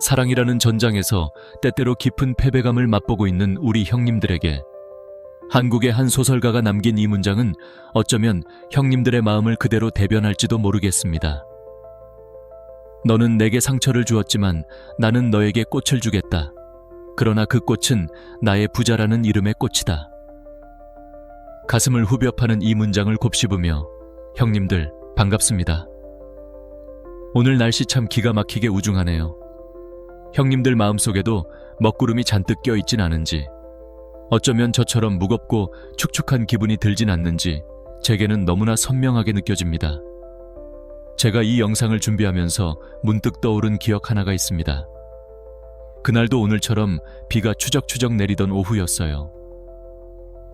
사랑이라는 전장에서 때때로 깊은 패배감을 맛보고 있는 우리 형님들에게 한국의 한 소설가가 남긴 이 문장은 어쩌면 형님들의 마음을 그대로 대변할지도 모르겠습니다. 너는 내게 상처를 주었지만 나는 너에게 꽃을 주겠다. 그러나 그 꽃은 나의 부자라는 이름의 꽃이다. 가슴을 후벼 파는 이 문장을 곱씹으며 형님들 반갑습니다. 오늘 날씨 참 기가 막히게 우중하네요. 형님들 마음속에도 먹구름이 잔뜩 껴있진 않은지, 어쩌면 저처럼 무겁고 축축한 기분이 들진 않는지 제게는 너무나 선명하게 느껴집니다. 제가 이 영상을 준비하면서 문득 떠오른 기억 하나가 있습니다. 그날도 오늘처럼 비가 추적추적 내리던 오후였어요.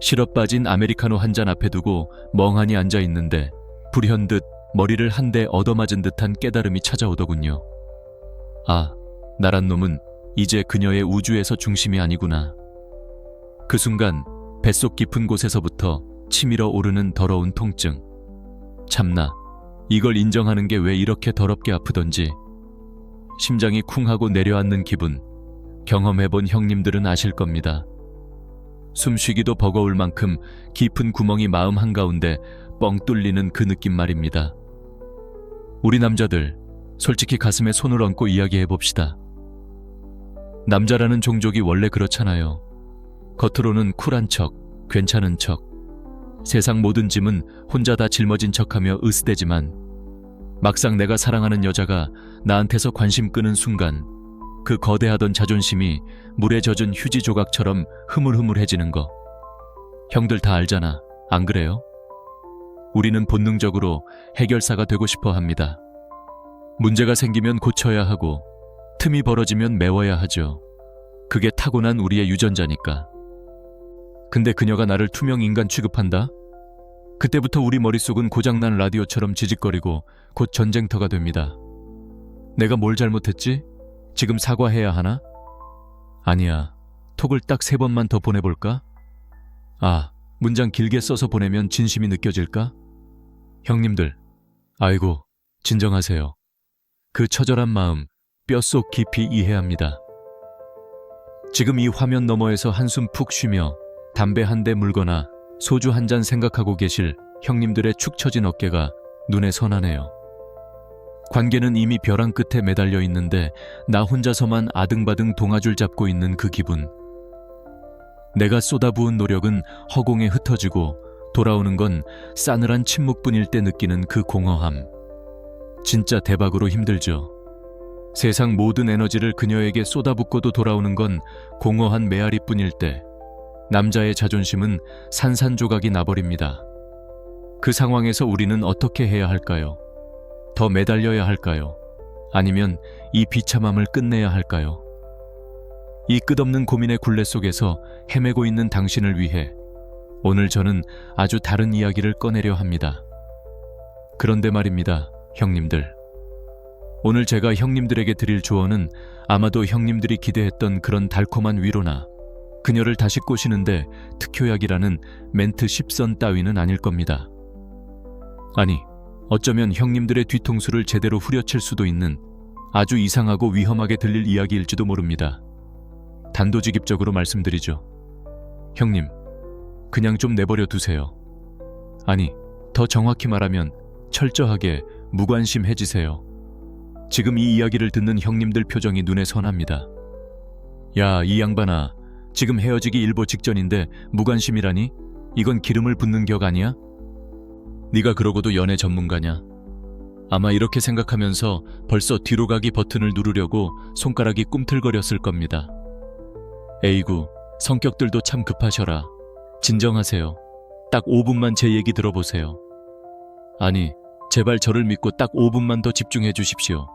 시럽 빠진 아메리카노 한 잔 앞에 두고 멍하니 앉아 있는데 불현듯 머리를 한 대 얻어맞은 듯한 깨달음이 찾아오더군요. 아, 나란 놈은 이제 그녀의 우주에서 중심이 아니구나. 그 순간 뱃속 깊은 곳에서부터 치밀어 오르는 더러운 통증. 참나, 이걸 인정하는 게 왜 이렇게 더럽게 아프던지. 심장이 쿵 하고 내려앉는 기분, 경험해본 형님들은 아실 겁니다. 숨쉬기도 버거울 만큼 깊은 구멍이 마음 한가운데 뻥 뚫리는 그 느낌 말입니다. 우리 남자들, 솔직히 가슴에 손을 얹고 이야기해봅시다. 남자라는 종족이 원래 그렇잖아요. 겉으로는 쿨한 척, 괜찮은 척, 세상 모든 짐은 혼자 다 짊어진 척하며 으스대지만 막상 내가 사랑하는 여자가 나한테서 관심 끄는 순간 그 거대하던 자존심이 물에 젖은 휴지 조각처럼 흐물흐물해지는 거. 형들 다 알잖아, 안 그래요? 우리는 본능적으로 해결사가 되고 싶어 합니다. 문제가 생기면 고쳐야 하고 틈이 벌어지면 메워야 하죠. 그게 타고난 우리의 유전자니까. 근데 그녀가 나를 투명 인간 취급한다? 그때부터 우리 머릿속은 고장난 라디오처럼 지직거리고 곧 전쟁터가 됩니다. 내가 뭘 잘못했지? 지금 사과해야 하나? 아니야. 톡을 딱 3번만 더 보내볼까? 아, 문장 길게 써서 보내면 진심이 느껴질까? 형님들, 아이고, 진정하세요. 그 처절한 마음, 뼛속 깊이 이해합니다. 지금 이 화면 너머에서 한숨 푹 쉬며 담배 한 대 물거나 소주 한 잔 생각하고 계실 형님들의 축 처진 어깨가 눈에 선하네요. 관계는 이미 벼랑 끝에 매달려 있는데 나 혼자서만 아등바등 동아줄 잡고 있는 그 기분. 내가 쏟아부은 노력은 허공에 흩어지고 돌아오는 건 싸늘한 침묵뿐일 때 느끼는 그 공허함. 진짜 대박으로 힘들죠. 세상 모든 에너지를 그녀에게 쏟아붓고도 돌아오는 건 공허한 메아리뿐일 때 남자의 자존심은 산산조각이 나버립니다. 그 상황에서 우리는 어떻게 해야 할까요? 더 매달려야 할까요? 아니면 이 비참함을 끝내야 할까요? 이 끝없는 고민의 굴레 속에서 헤매고 있는 당신을 위해 오늘 저는 아주 다른 이야기를 꺼내려 합니다. 그런데 말입니다, 형님들. 오늘 제가 형님들에게 드릴 조언은 아마도 형님들이 기대했던 그런 달콤한 위로나 그녀를 다시 꼬시는데 특효약이라는 멘트 10선 따위는 아닐 겁니다. 아니, 어쩌면 형님들의 뒤통수를 제대로 후려칠 수도 있는 아주 이상하고 위험하게 들릴 이야기일지도 모릅니다. 단도직입적으로 말씀드리죠. 형님, 그냥 좀 내버려 두세요. 아니, 더 정확히 말하면 철저하게 무관심해지세요. 지금 이 이야기를 듣는 형님들 표정이 눈에 선합니다. 야, 이 양반아, 지금 헤어지기 일보 직전인데 무관심이라니? 이건 기름을 붓는 격 아니야? 네가 그러고도 연애 전문가냐? 아마 이렇게 생각하면서 벌써 뒤로 가기 버튼을 누르려고 손가락이 꿈틀거렸을 겁니다. 에이구, 성격들도 참 급하셔라. 진정하세요. 딱 5분만 제 얘기 들어보세요. 아니, 제발 저를 믿고 딱 5분만 더 집중해 주십시오.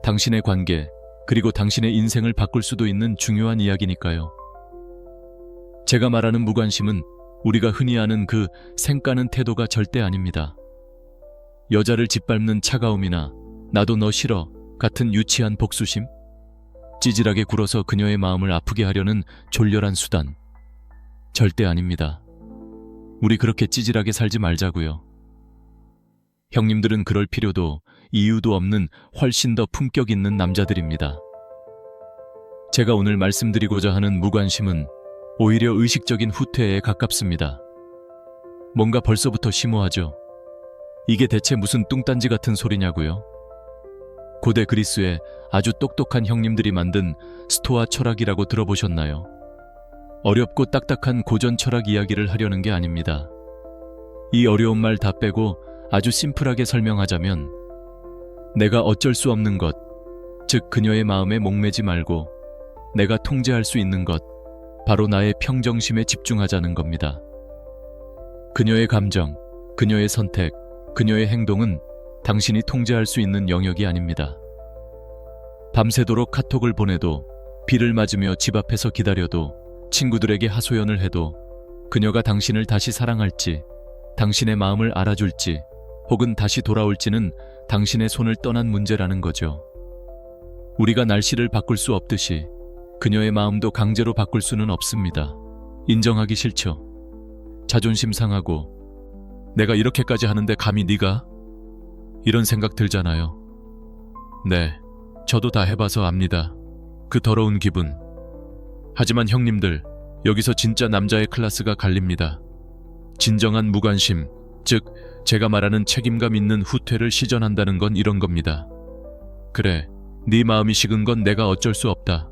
당신의 관계, 그리고 당신의 인생을 바꿀 수도 있는 중요한 이야기니까요. 제가 말하는 무관심은 우리가 흔히 아는 그 생까는 태도가 절대 아닙니다. 여자를 짓밟는 차가움이나 나도 너 싫어 같은 유치한 복수심? 찌질하게 굴어서 그녀의 마음을 아프게 하려는 졸렬한 수단. 절대 아닙니다. 우리 그렇게 찌질하게 살지 말자고요. 형님들은 그럴 필요도 이유도 없는 훨씬 더 품격 있는 남자들입니다. 제가 오늘 말씀드리고자 하는 무관심은 오히려 의식적인 후퇴에 가깝습니다. 뭔가 벌써부터 심오하죠? 이게 대체 무슨 뚱딴지 같은 소리냐고요? 고대 그리스의 아주 똑똑한 형님들이 만든 스토아 철학이라고 들어보셨나요? 어렵고 딱딱한 고전 철학 이야기를 하려는 게 아닙니다. 이 어려운 말 다 빼고 아주 심플하게 설명하자면 내가 어쩔 수 없는 것, 즉 그녀의 마음에 목매지 말고 내가 통제할 수 있는 것, 바로 나의 평정심에 집중하자는 겁니다. 그녀의 감정, 그녀의 선택, 그녀의 행동은 당신이 통제할 수 있는 영역이 아닙니다. 밤새도록 카톡을 보내도, 비를 맞으며 집 앞에서 기다려도, 친구들에게 하소연을 해도 그녀가 당신을 다시 사랑할지, 당신의 마음을 알아줄지, 혹은 다시 돌아올지는 당신의 손을 떠난 문제라는 거죠. 우리가 날씨를 바꿀 수 없듯이 그녀의 마음도 강제로 바꿀 수는 없습니다. 인정하기 싫죠. 자존심 상하고 내가 이렇게까지 하는데 감히 네가? 이런 생각 들잖아요. 네, 저도 다 해봐서 압니다. 그 더러운 기분. 하지만 형님들, 여기서 진짜 남자의 클래스가 갈립니다. 진정한 무관심, 즉 제가 말하는 책임감 있는 후퇴를 시전한다는 건 이런 겁니다. 그래, 네 마음이 식은 건 내가 어쩔 수 없다.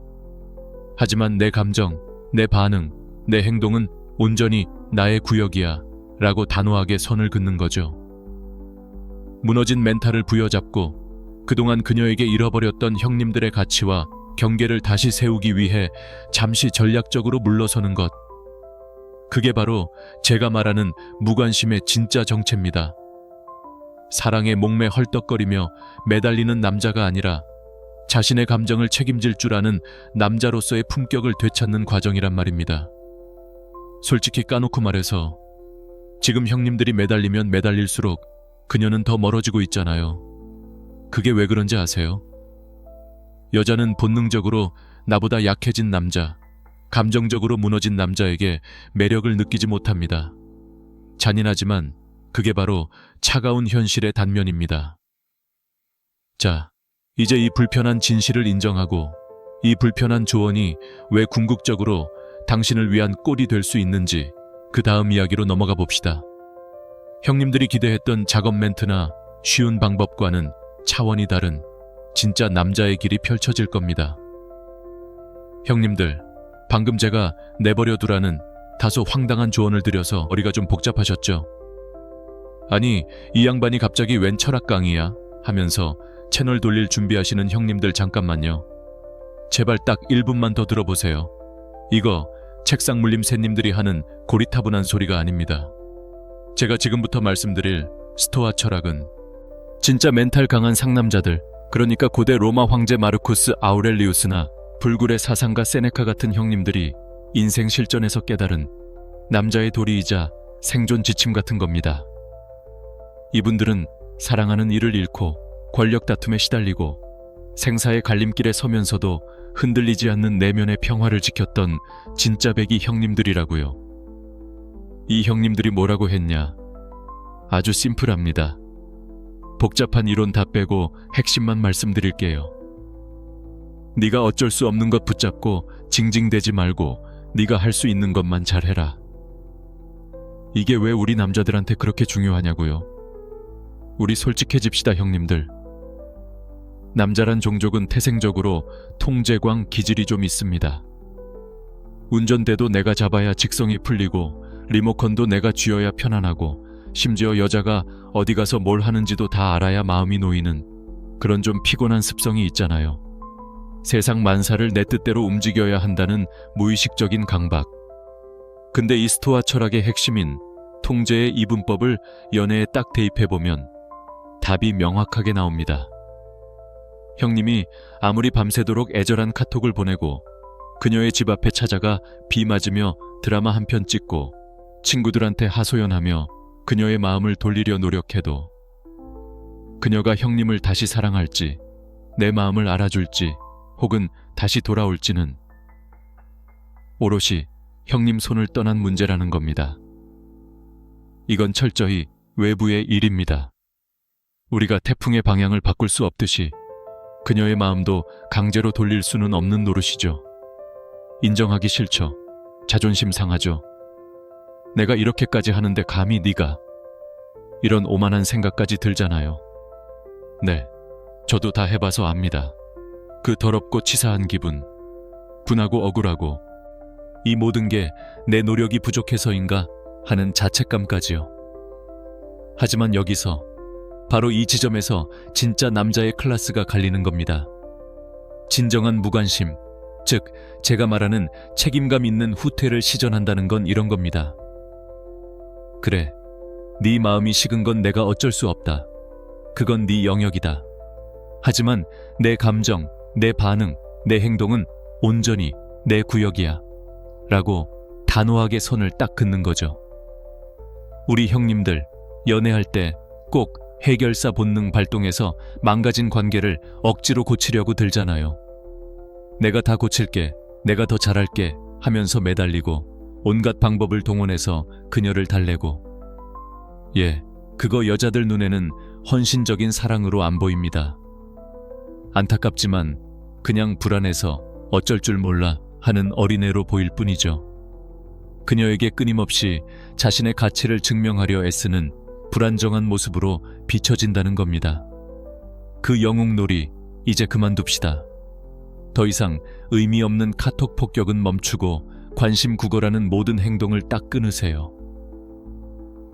하지만 내 감정, 내 반응, 내 행동은 온전히 나의 구역이야 라고 단호하게 선을 긋는 거죠. 무너진 멘탈을 부여잡고 그동안 그녀에게 잃어버렸던 형님들의 가치와 경계를 다시 세우기 위해 잠시 전략적으로 물러서는 것. 그게 바로 제가 말하는 무관심의 진짜 정체입니다. 사랑에 목매 헐떡거리며 매달리는 남자가 아니라 자신의 감정을 책임질 줄 아는 남자로서의 품격을 되찾는 과정이란 말입니다. 솔직히 까놓고 말해서 지금 형님들이 매달리면 매달릴수록 그녀는 더 멀어지고 있잖아요. 그게 왜 그런지 아세요? 여자는 본능적으로 나보다 약해진 남자, 감정적으로 무너진 남자에게 매력을 느끼지 못합니다. 잔인하지만 그게 바로 차가운 현실의 단면입니다. 자, 이제 이 불편한 진실을 인정하고 이 불편한 조언이 왜 궁극적으로 당신을 위한 꼴이 될 수 있는지 그 다음 이야기로 넘어가 봅시다. 형님들이 기대했던 작업 멘트나 쉬운 방법과는 차원이 다른 진짜 남자의 길이 펼쳐질 겁니다. 형님들, 방금 제가 내버려 두라는 다소 황당한 조언을 드려서 머리가 좀 복잡하셨죠? 아니, 이 양반이 갑자기 웬 철학 강의야? 하면서 채널 돌릴 준비하시는 형님들 잠깐만요. 제발 딱 1분만 더 들어보세요. 이거 책상 물림 새님들이 하는 고리타분한 소리가 아닙니다. 제가 지금부터 말씀드릴 스토아 철학은 진짜 멘탈 강한 상남자들, 그러니까 고대 로마 황제 마르쿠스 아우렐리우스나 불굴의 사상가 세네카 같은 형님들이 인생 실전에서 깨달은 남자의 도리이자 생존 지침 같은 겁니다. 이분들은 사랑하는 이를 잃고 권력 다툼에 시달리고 생사의 갈림길에 서면서도 흔들리지 않는 내면의 평화를 지켰던 진짜 백이 형님들이라고요. 이 형님들이 뭐라고 했냐? 아주 심플합니다. 복잡한 이론 다 빼고 핵심만 말씀드릴게요. 네가 어쩔 수 없는 것 붙잡고 징징대지 말고 네가 할 수 있는 것만 잘해라. 이게 왜 우리 남자들한테 그렇게 중요하냐고요? 우리 솔직해집시다, 형님들. 남자란 종족은 태생적으로 통제광 기질이 좀 있습니다. 운전대도 내가 잡아야 직성이 풀리고 리모컨도 내가 쥐어야 편안하고 심지어 여자가 어디 가서 뭘 하는지도 다 알아야 마음이 놓이는 그런 좀 피곤한 습성이 있잖아요. 세상 만사를 내 뜻대로 움직여야 한다는 무의식적인 강박. 근데 이 스토아 철학의 핵심인 통제의 이분법을 연애에 딱 대입해보면 답이 명확하게 나옵니다. 형님이 아무리 밤새도록 애절한 카톡을 보내고 그녀의 집 앞에 찾아가 비 맞으며 드라마 한 편 찍고 친구들한테 하소연하며 그녀의 마음을 돌리려 노력해도 그녀가 형님을 다시 사랑할지, 내 마음을 알아줄지, 혹은 다시 돌아올지는 오롯이 형님 손을 떠난 문제라는 겁니다. 이건 철저히 외부의 일입니다. 우리가 태풍의 방향을 바꿀 수 없듯이 그녀의 마음도 강제로 돌릴 수는 없는 노릇이죠. 인정하기 싫죠. 자존심 상하죠. 내가 이렇게까지 하는데 감히 네가. 이런 오만한 생각까지 들잖아요. 네, 저도 다 해봐서 압니다. 그 더럽고 치사한 기분, 분하고 억울하고, 이 모든 게 내 노력이 부족해서인가 하는 자책감까지요. 하지만 여기서, 바로 이 지점에서 진짜 남자의 클래스가 갈리는 겁니다. 진정한 무관심, 즉 제가 말하는 책임감 있는 후퇴를 시전한다는 건 이런 겁니다. 그래, 네 마음이 식은 건 내가 어쩔 수 없다. 그건 네 영역이다. 하지만 내 감정, 내 반응, 내 행동은 온전히 내 구역이야. 라고 단호하게 선을 딱 긋는 거죠. 우리 형님들, 연애할 때 꼭 해결사 본능 발동해서 망가진 관계를 억지로 고치려고 들잖아요. 내가 다 고칠게, 내가 더 잘할게 하면서 매달리고 온갖 방법을 동원해서 그녀를 달래고. 예, 그거 여자들 눈에는 헌신적인 사랑으로 안 보입니다. 안타깝지만 그냥 불안해서 어쩔 줄 몰라 하는 어린애로 보일 뿐이죠. 그녀에게 끊임없이 자신의 가치를 증명하려 애쓰는 불안정한 모습으로 비춰진다는 겁니다. 그 영웅놀이 이제 그만둡시다. 더 이상 의미 없는 카톡 폭격은 멈추고 관심 구걸하는 모든 행동을 딱 끊으세요.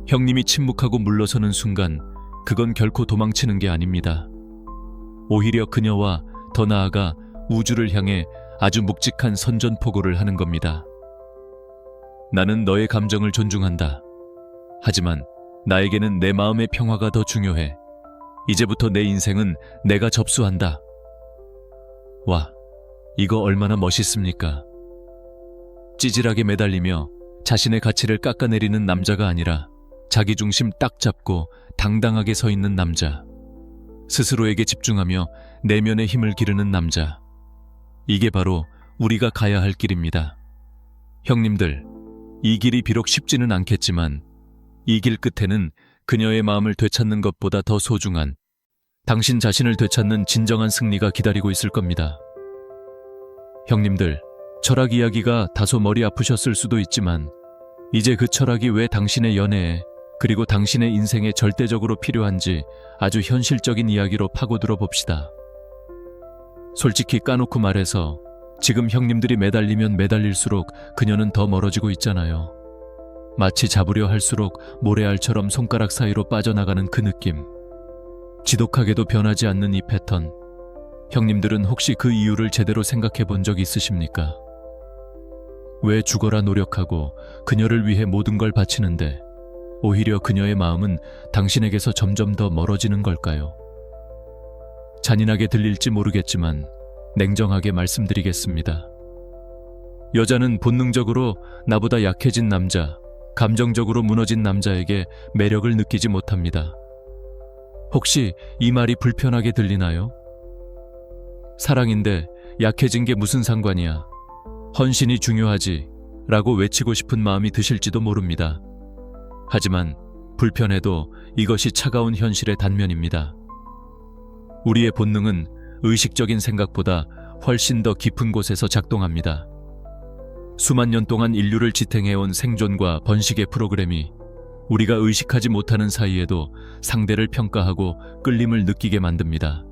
형님이 침묵하고 물러서는 순간 그건 결코 도망치는 게 아닙니다. 오히려 그녀와 더 나아가 우주를 향해 아주 묵직한 선전포고를 하는 겁니다. 나는 너의 감정을 존중한다. 하지만 나에게는 내 마음의 평화가 더 중요해. 이제부터 내 인생은 내가 접수한다. 와, 이거 얼마나 멋있습니까? 찌질하게 매달리며 자신의 가치를 깎아내리는 남자가 아니라 자기 중심 딱 잡고 당당하게 서 있는 남자. 스스로에게 집중하며 내면의 힘을 기르는 남자. 이게 바로 우리가 가야 할 길입니다. 형님들, 이 길이 비록 쉽지는 않겠지만 이 길 끝에는 그녀의 마음을 되찾는 것보다 더 소중한 당신 자신을 되찾는 진정한 승리가 기다리고 있을 겁니다. 형님들, 철학 이야기가 다소 머리 아프셨을 수도 있지만 이제 그 철학이 왜 당신의 연애에 그리고 당신의 인생에 절대적으로 필요한지 아주 현실적인 이야기로 파고들어 봅시다. 솔직히 까놓고 말해서 지금 형님들이 매달리면 매달릴수록 그녀는 더 멀어지고 있잖아요. 마치 잡으려 할수록 모래알처럼 손가락 사이로 빠져나가는 그 느낌. 지독하게도 변하지 않는 이 패턴. 형님들은 혹시 그 이유를 제대로 생각해 본 적 있으십니까? 왜 죽어라 노력하고 그녀를 위해 모든 걸 바치는데 오히려 그녀의 마음은 당신에게서 점점 더 멀어지는 걸까요? 잔인하게 들릴지 모르겠지만 냉정하게 말씀드리겠습니다. 여자는 본능적으로 나보다 약해진 남자, 감정적으로 무너진 남자에게 매력을 느끼지 못합니다. 혹시 이 말이 불편하게 들리나요? 사랑인데 약해진 게 무슨 상관이야. 헌신이 중요하지 라고 외치고 싶은 마음이 드실지도 모릅니다. 하지만 불편해도 이것이 차가운 현실의 단면입니다. 우리의 본능은 의식적인 생각보다 훨씬 더 깊은 곳에서 작동합니다. 수만 년 동안 인류를 지탱해온 생존과 번식의 프로그램이 우리가 의식하지 못하는 사이에도 상대를 평가하고 끌림을 느끼게 만듭니다.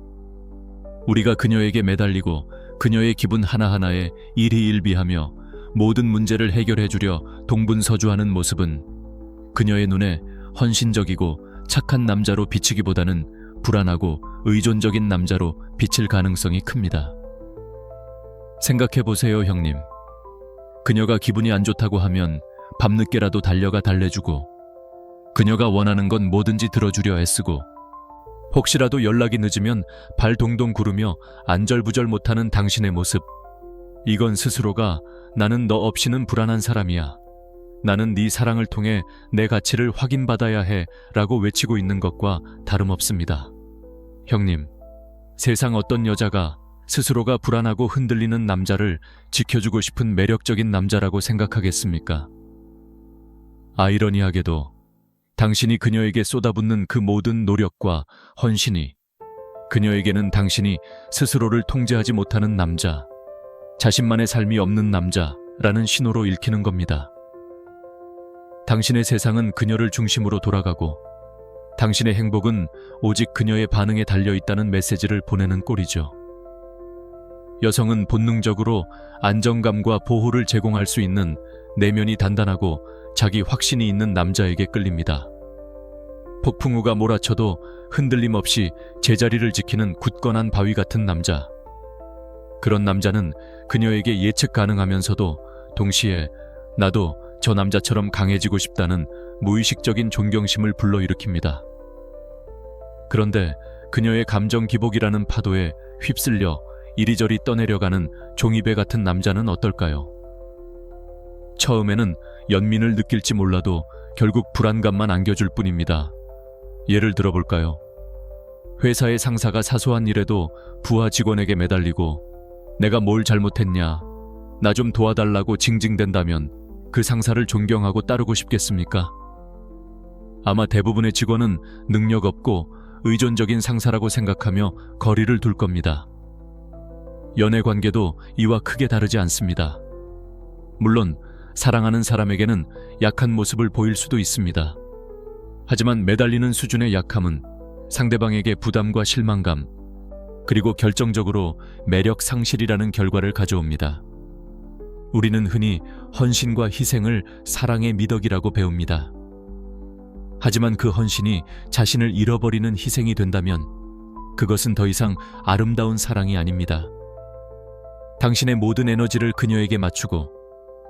우리가 그녀에게 매달리고 그녀의 기분 하나하나에 일희일비하며 모든 문제를 해결해주려 동분서주하는 모습은 그녀의 눈에 헌신적이고 착한 남자로 비치기보다는 불안하고 의존적인 남자로 비칠 가능성이 큽니다. 생각해보세요, 형님. 그녀가 기분이 안 좋다고 하면 밤늦게라도 달려가 달래주고, 그녀가 원하는 건 뭐든지 들어주려 애쓰고, 혹시라도 연락이 늦으면 발 동동 구르며 안절부절 못하는 당신의 모습. 이건 스스로가 나는 너 없이는 불안한 사람이야. 나는 네 사랑을 통해 내 가치를 확인받아야 해 라고 외치고 있는 것과 다름없습니다. 형님, 세상 어떤 여자가 스스로가 불안하고 흔들리는 남자를 지켜주고 싶은 매력적인 남자라고 생각하겠습니까? 아이러니하게도 당신이 그녀에게 쏟아붓는 그 모든 노력과 헌신이 그녀에게는 당신이 스스로를 통제하지 못하는 남자, 자신만의 삶이 없는 남자라는 신호로 읽히는 겁니다. 당신의 세상은 그녀를 중심으로 돌아가고 당신의 행복은 오직 그녀의 반응에 달려 있다는 메시지를 보내는 꼴이죠. 여성은 본능적으로 안정감과 보호를 제공할 수 있는 내면이 단단하고 자기 확신이 있는 남자에게 끌립니다. 폭풍우가 몰아쳐도 흔들림 없이 제자리를 지키는 굳건한 바위 같은 남자. 그런 남자는 그녀에게 예측 가능하면서도 동시에 나도 저 남자처럼 강해지고 싶다는 무의식적인 존경심을 불러일으킵니다. 그런데 그녀의 감정 기복이라는 파도에 휩쓸려 이리저리 떠내려가는 종이배 같은 남자는 어떨까요? 처음에는 연민을 느낄지 몰라도 결국 불안감만 안겨줄 뿐입니다. 예를 들어볼까요? 회사의 상사가 사소한 일에도 부하 직원에게 매달리고 내가 뭘 잘못했냐, 나 좀 도와달라고 징징댄다면 그 상사를 존경하고 따르고 싶겠습니까? 아마 대부분의 직원은 능력 없고 의존적인 상사라고 생각하며 거리를 둘 겁니다. 연애 관계도 이와 크게 다르지 않습니다. 물론 사랑하는 사람에게는 약한 모습을 보일 수도 있습니다. 하지만 매달리는 수준의 약함은 상대방에게 부담과 실망감, 그리고 결정적으로 매력 상실이라는 결과를 가져옵니다. 우리는 흔히 헌신과 희생을 사랑의 미덕이라고 배웁니다. 하지만 그 헌신이 자신을 잃어버리는 희생이 된다면 그것은 더 이상 아름다운 사랑이 아닙니다. 당신의 모든 에너지를 그녀에게 맞추고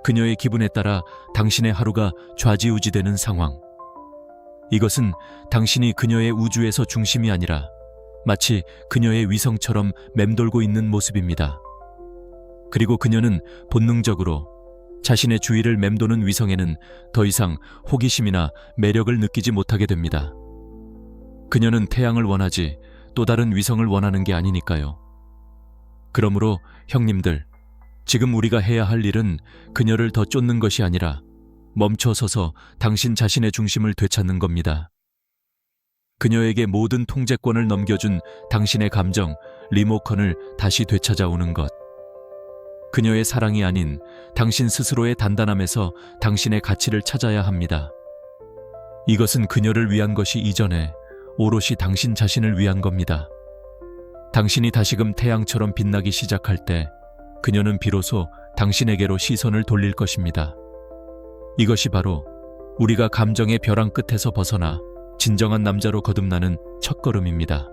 그녀의 기분에 따라 당신의 하루가 좌지우지되는 상황. 이것은 당신이 그녀의 우주에서 중심이 아니라 마치 그녀의 위성처럼 맴돌고 있는 모습입니다. 그리고 그녀는 본능적으로 자신의 주위를 맴도는 위성에는 더 이상 호기심이나 매력을 느끼지 못하게 됩니다. 그녀는 태양을 원하지 또 다른 위성을 원하는 게 아니니까요. 그러므로 형님들, 지금 우리가 해야 할 일은 그녀를 더 쫓는 것이 아니라 멈춰서서 당신 자신의 중심을 되찾는 겁니다. 그녀에게 모든 통제권을 넘겨준 당신의 감정, 리모컨을 다시 되찾아오는 것. 그녀의 사랑이 아닌 당신 스스로의 단단함에서 당신의 가치를 찾아야 합니다. 이것은 그녀를 위한 것이 이전에 오롯이 당신 자신을 위한 겁니다. 당신이 다시금 태양처럼 빛나기 시작할 때 그녀는 비로소 당신에게로 시선을 돌릴 것입니다. 이것이 바로 우리가 감정의 벼랑 끝에서 벗어나 진정한 남자로 거듭나는 첫걸음입니다.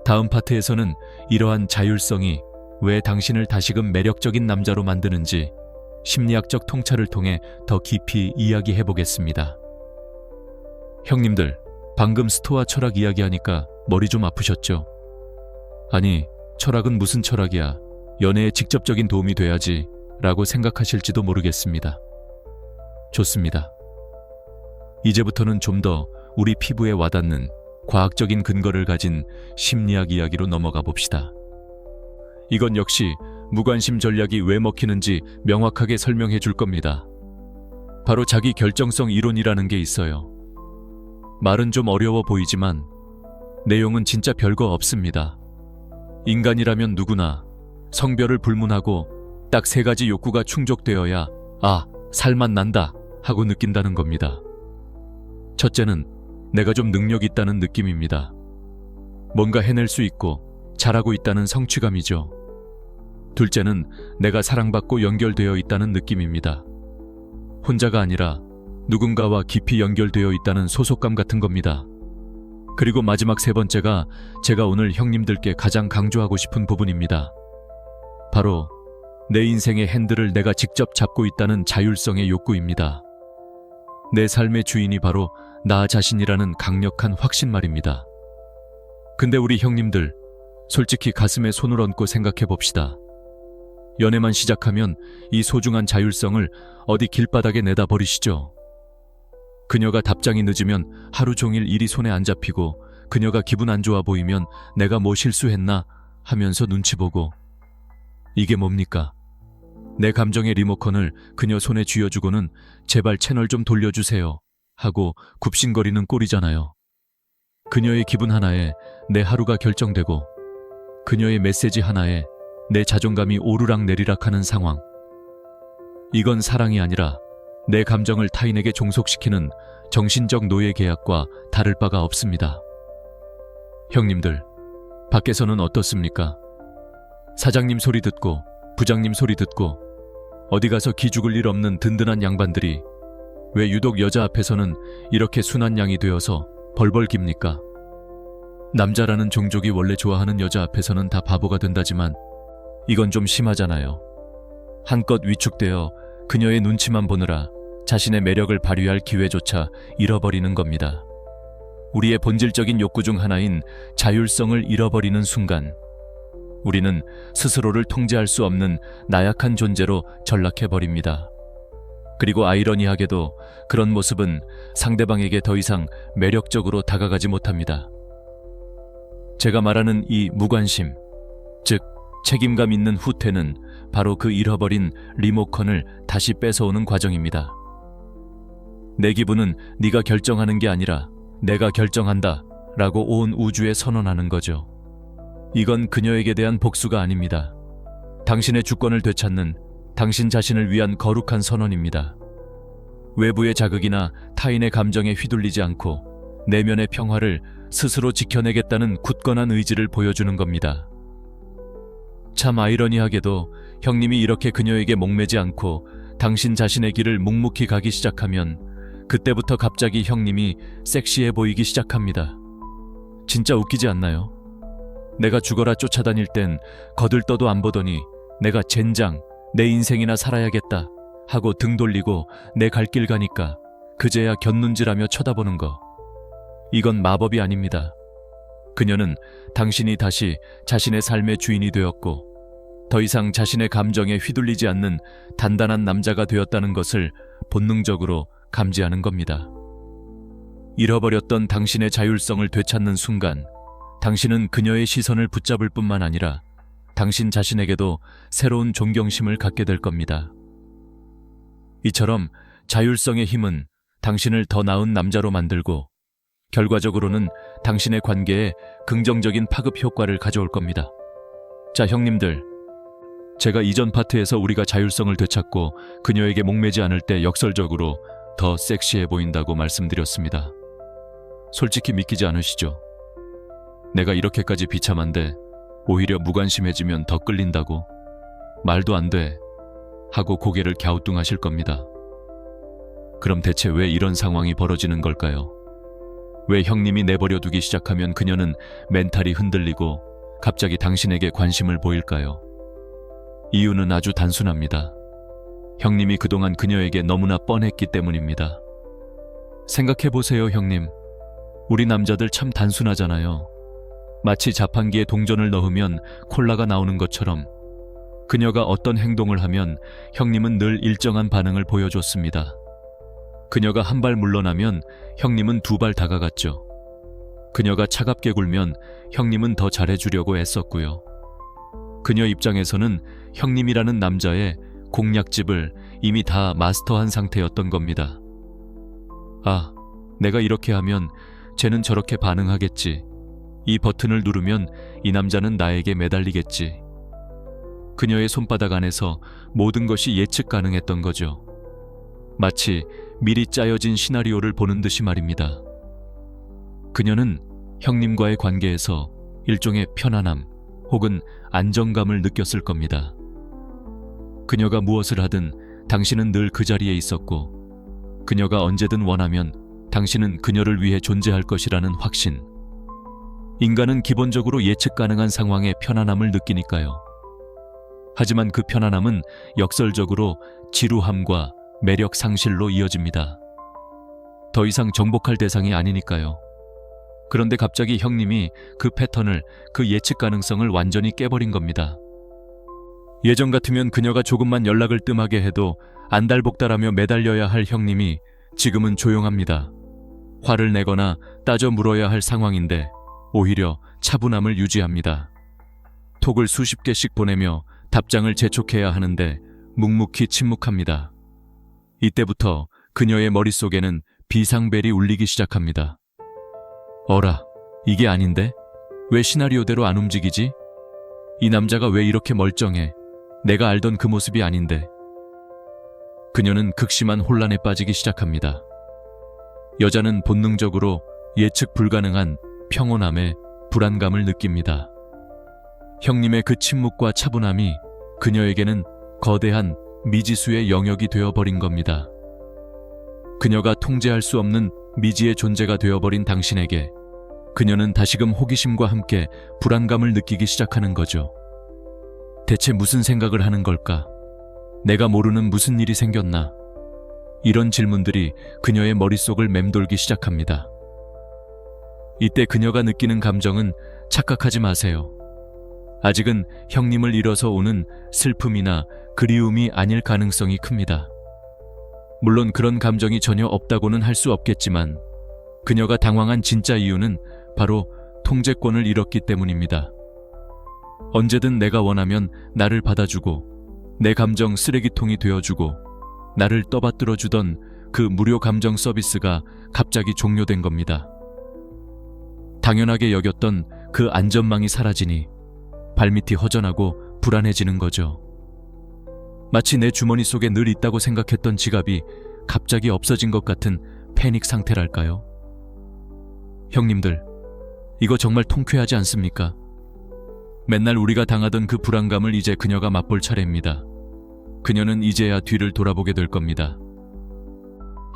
다음 파트에서는 이러한 자율성이 왜 당신을 다시금 매력적인 남자로 만드는지 심리학적 통찰을 통해 더 깊이 이야기해 보겠습니다. 형님들, 방금 스토아 철학 이야기하니까 머리 좀 아프셨죠? 아니, 철학은 무슨 철학이야? 연애에 직접적인 도움이 돼야지 라고 생각하실지도 모르겠습니다. 좋습니다. 이제부터는 좀 더 우리 피부에 와닿는 과학적인 근거를 가진 심리학 이야기로 넘어가 봅시다. 이건 역시 무관심 전략이 왜 먹히는지 명확하게 설명해 줄 겁니다. 바로 자기 결정성 이론이라는 게 있어요. 말은 좀 어려워 보이지만 내용은 진짜 별거 없습니다. 인간이라면 누구나 성별을 불문하고 딱 3가지 욕구가 충족되어야 살맛 난다 하고 느낀다는 겁니다. 첫째는 내가 좀 능력 있다는 느낌입니다. 뭔가 해낼 수 있고 잘하고 있다는 성취감이죠. 둘째는 내가 사랑받고 연결되어 있다는 느낌입니다. 혼자가 아니라 누군가와 깊이 연결되어 있다는 소속감 같은 겁니다. 그리고 마지막 3번째가 제가 오늘 형님들께 가장 강조하고 싶은 부분입니다. 바로 내 인생의 핸들을 내가 직접 잡고 있다는 자율성의 욕구입니다. 내 삶의 주인이 바로 나 자신이라는 강력한 확신 말입니다. 근데 우리 형님들, 솔직히 가슴에 손을 얹고 생각해 봅시다. 연애만 시작하면 이 소중한 자율성을 어디 길바닥에 내다 버리시죠. 그녀가 답장이 늦으면 하루 종일 일이 손에 안 잡히고 그녀가 기분 안 좋아 보이면 내가 뭐 실수했나 하면서 눈치 보고, 이게 뭡니까? 내 감정의 리모컨을 그녀 손에 쥐어주고는 제발 채널 좀 돌려주세요 하고 굽신거리는 꼴이잖아요. 그녀의 기분 하나에 내 하루가 결정되고 그녀의 메시지 하나에 내 자존감이 오르락내리락하는 상황. 이건 사랑이 아니라 내 감정을 타인에게 종속시키는 정신적 노예 계약과 다를 바가 없습니다. 형님들, 밖에서는 어떻습니까? 사장님 소리 듣고 부장님 소리 듣고 어디 가서 기죽을 일 없는 든든한 양반들이 왜 유독 여자 앞에서는 이렇게 순한 양이 되어서 벌벌 깁니까? 남자라는 종족이 원래 좋아하는 여자 앞에서는 다 바보가 된다지만 이건 좀 심하잖아요. 한껏 위축되어 그녀의 눈치만 보느라 자신의 매력을 발휘할 기회조차 잃어버리는 겁니다. 우리의 본질적인 욕구 중 하나인 자율성을 잃어버리는 순간 우리는 스스로를 통제할 수 없는 나약한 존재로 전락해버립니다. 그리고 아이러니하게도 그런 모습은 상대방에게 더 이상 매력적으로 다가가지 못합니다. 제가 말하는 이 무관심, 즉 책임감 있는 후퇴는 바로 그 잃어버린 리모컨을 다시 뺏어오는 과정입니다. 내 기분은 네가 결정하는 게 아니라 내가 결정한다 라고 온 우주에 선언하는 거죠. 이건 그녀에게 대한 복수가 아닙니다. 당신의 주권을 되찾는 당신 자신을 위한 거룩한 선언입니다. 외부의 자극이나 타인의 감정에 휘둘리지 않고 내면의 평화를 스스로 지켜내겠다는 굳건한 의지를 보여주는 겁니다. 참 아이러니하게도 형님이 이렇게 그녀에게 목매지 않고 당신 자신의 길을 묵묵히 가기 시작하면 그때부터 갑자기 형님이 섹시해 보이기 시작합니다. 진짜 웃기지 않나요? 내가 죽어라 쫓아다닐 땐 거들떠도 안 보더니 내가 젠장, 내 인생이나 살아야겠다 하고 등 돌리고 내 갈 길 가니까 그제야 곁눈질하며 쳐다보는 거. 이건 마법이 아닙니다. 그녀는 당신이 다시 자신의 삶의 주인이 되었고 더 이상 자신의 감정에 휘둘리지 않는 단단한 남자가 되었다는 것을 본능적으로 감지하는 겁니다. 잃어버렸던 당신의 자율성을 되찾는 순간 당신은 그녀의 시선을 붙잡을 뿐만 아니라 당신 자신에게도 새로운 존경심을 갖게 될 겁니다. 이처럼 자율성의 힘은 당신을 더 나은 남자로 만들고 결과적으로는 당신의 관계에 긍정적인 파급 효과를 가져올 겁니다. 자, 형님들. 제가 이전 파트에서 우리가 자율성을 되찾고 그녀에게 목매지 않을 때 역설적으로 더 섹시해 보인다고 말씀드렸습니다. 솔직히 믿기지 않으시죠? 내가 이렇게까지 비참한데 오히려 무관심해지면 더 끌린다고? 말도 안 돼 하고 고개를 갸우뚱하실 겁니다. 그럼 대체 왜 이런 상황이 벌어지는 걸까요? 왜 형님이 내버려 두기 시작하면 그녀는 멘탈이 흔들리고 갑자기 당신에게 관심을 보일까요? 이유는 아주 단순합니다. 형님이 그동안 그녀에게 너무나 뻔했기 때문입니다. 생각해보세요, 형님. 우리 남자들 참 단순하잖아요. 마치 자판기에 동전을 넣으면 콜라가 나오는 것처럼 그녀가 어떤 행동을 하면 형님은 늘 일정한 반응을 보여줬습니다. 그녀가 한 발 물러나면 형님은 두 발 다가갔죠. 그녀가 차갑게 굴면 형님은 더 잘해주려고 애썼고요. 그녀 입장에서는 형님이라는 남자의 공략집을 이미 다 마스터한 상태였던 겁니다. 아, 내가 이렇게 하면 쟤는 저렇게 반응하겠지. 이 버튼을 누르면 이 남자는 나에게 매달리겠지. 그녀의 손바닥 안에서 모든 것이 예측 가능했던 거죠. 마치 미리 짜여진 시나리오를 보는 듯이 말입니다. 그녀는 형님과의 관계에서 일종의 편안함 혹은 안정감을 느꼈을 겁니다. 그녀가 무엇을 하든 당신은 늘 그 자리에 있었고 그녀가 언제든 원하면 당신은 그녀를 위해 존재할 것이라는 확신. 인간은 기본적으로 예측 가능한 상황에 편안함을 느끼니까요. 하지만 그 편안함은 역설적으로 지루함과 매력 상실로 이어집니다. 더 이상 정복할 대상이 아니니까요. 그런데 갑자기 형님이 그 패턴을, 그 예측 가능성을 완전히 깨버린 겁니다. 예전 같으면 그녀가 조금만 연락을 뜸하게 해도 안달복달하며 매달려야 할 형님이 지금은 조용합니다. 화를 내거나 따져 물어야 할 상황인데 오히려 차분함을 유지합니다. 톡을 수십 개씩 보내며 답장을 재촉해야 하는데 묵묵히 침묵합니다. 이때부터 그녀의 머릿속에는 비상벨이 울리기 시작합니다. 어라, 이게 아닌데? 왜 시나리오대로 안 움직이지? 이 남자가 왜 이렇게 멀쩡해? 내가 알던 그 모습이 아닌데. 그녀는 극심한 혼란에 빠지기 시작합니다. 여자는 본능적으로 예측 불가능한 평온함에 불안감을 느낍니다. 형님의 그 침묵과 차분함이 그녀에게는 거대한 미지수의 영역이 되어버린 겁니다. 그녀가 통제할 수 없는 미지의 존재가 되어버린 당신에게 그녀는 다시금 호기심과 함께 불안감을 느끼기 시작하는 거죠. 대체 무슨 생각을 하는 걸까? 내가 모르는 무슨 일이 생겼나? 이런 질문들이 그녀의 머릿속을 맴돌기 시작합니다. 이때 그녀가 느끼는 감정은 착각하지 마세요. 아직은 형님을 잃어서 오는 슬픔이나 그리움이 아닐 가능성이 큽니다. 물론 그런 감정이 전혀 없다고는 할 수 없겠지만 그녀가 당황한 진짜 이유는 바로 통제권을 잃었기 때문입니다. 언제든 내가 원하면 나를 받아주고 내 감정 쓰레기통이 되어주고 나를 떠받들어주던 그 무료 감정 서비스가 갑자기 종료된 겁니다. 당연하게 여겼던 그 안전망이 사라지니 발밑이 허전하고 불안해지는 거죠. 마치 내 주머니 속에 늘 있다고 생각했던 지갑이 갑자기 없어진 것 같은 패닉 상태랄까요? 형님들, 이거 정말 통쾌하지 않습니까? 맨날 우리가 당하던 그 불안감을 이제 그녀가 맛볼 차례입니다. 그녀는 이제야 뒤를 돌아보게 될 겁니다.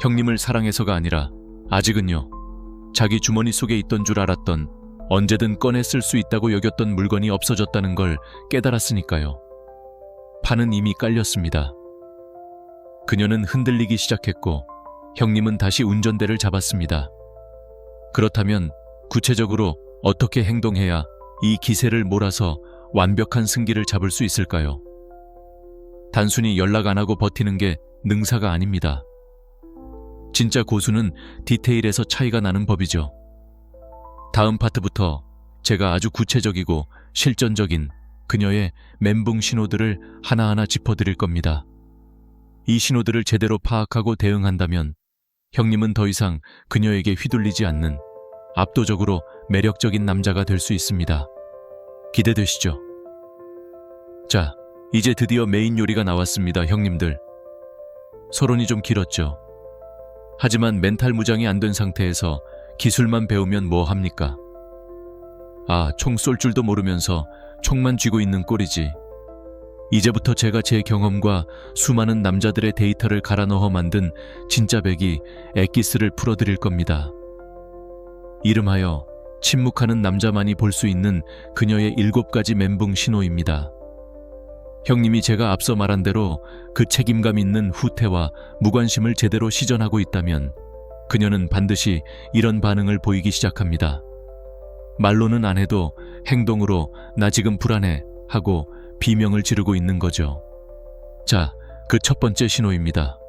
형님을 사랑해서가 아니라 아직은요, 자기 주머니 속에 있던 줄 알았던 언제든 꺼내 쓸 수 있다고 여겼던 물건이 없어졌다는 걸 깨달았으니까요. 판은 이미 깔렸습니다. 그녀는 흔들리기 시작했고 형님은 다시 운전대를 잡았습니다. 그렇다면 구체적으로 어떻게 행동해야 이 기세를 몰아서 완벽한 승기를 잡을 수 있을까요? 단순히 연락 안 하고 버티는 게 능사가 아닙니다. 진짜 고수는 디테일에서 차이가 나는 법이죠. 다음 파트부터 제가 아주 구체적이고 실전적인 그녀의 멘붕 신호들을 하나하나 짚어드릴 겁니다. 이 신호들을 제대로 파악하고 대응한다면 형님은 더 이상 그녀에게 휘둘리지 않는 압도적으로 매력적인 남자가 될 수 있습니다. 기대되시죠? 자, 이제 드디어 메인 요리가 나왔습니다, 형님들. 서론이 좀 길었죠. 하지만 멘탈 무장이 안 된 상태에서 기술만 배우면 뭐 합니까? 아, 총 쏠 줄도 모르면서 총만 쥐고 있는 꼴이지. 이제부터 제가 제 경험과 수많은 남자들의 데이터를 갈아 넣어 만든 진짜 백이 엑기스를 풀어드릴 겁니다. 이름하여 침묵하는 남자만이 볼 수 있는 그녀의 7가지 멘붕 신호입니다. 형님이 제가 앞서 말한 대로 그 책임감 있는 후퇴와 무관심을 제대로 시전하고 있다면 그녀는 반드시 이런 반응을 보이기 시작합니다. 말로는 안 해도 행동으로 나 지금 불안해 하고 비명을 지르고 있는 거죠. 자, 그 첫 번째 신호입니다.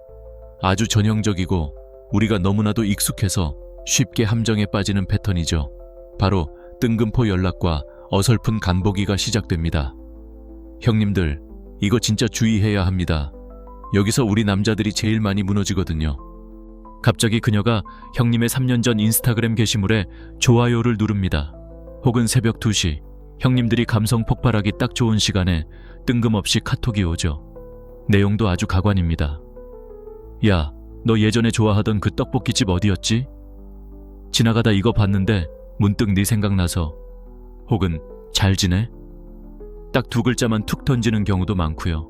아주 전형적이고 우리가 너무나도 익숙해서 쉽게 함정에 빠지는 패턴이죠. 바로 뜬금포 연락과 어설픈 간보기가 시작됩니다. 형님들, 이거 진짜 주의해야 합니다. 여기서 우리 남자들이 제일 많이 무너지거든요. 갑자기 그녀가 형님의 3년 전 인스타그램 게시물에 좋아요를 누릅니다. 혹은 새벽 2시, 형님들이 감성 폭발하기 딱 좋은 시간에 뜬금없이 카톡이 오죠. 내용도 아주 가관입니다. 야, 너 예전에 좋아하던 그 떡볶이집 어디였지? 지나가다 이거 봤는데 문득 네 생각나서. 혹은 잘 지내? 딱 2글자만 툭 던지는 경우도 많고요.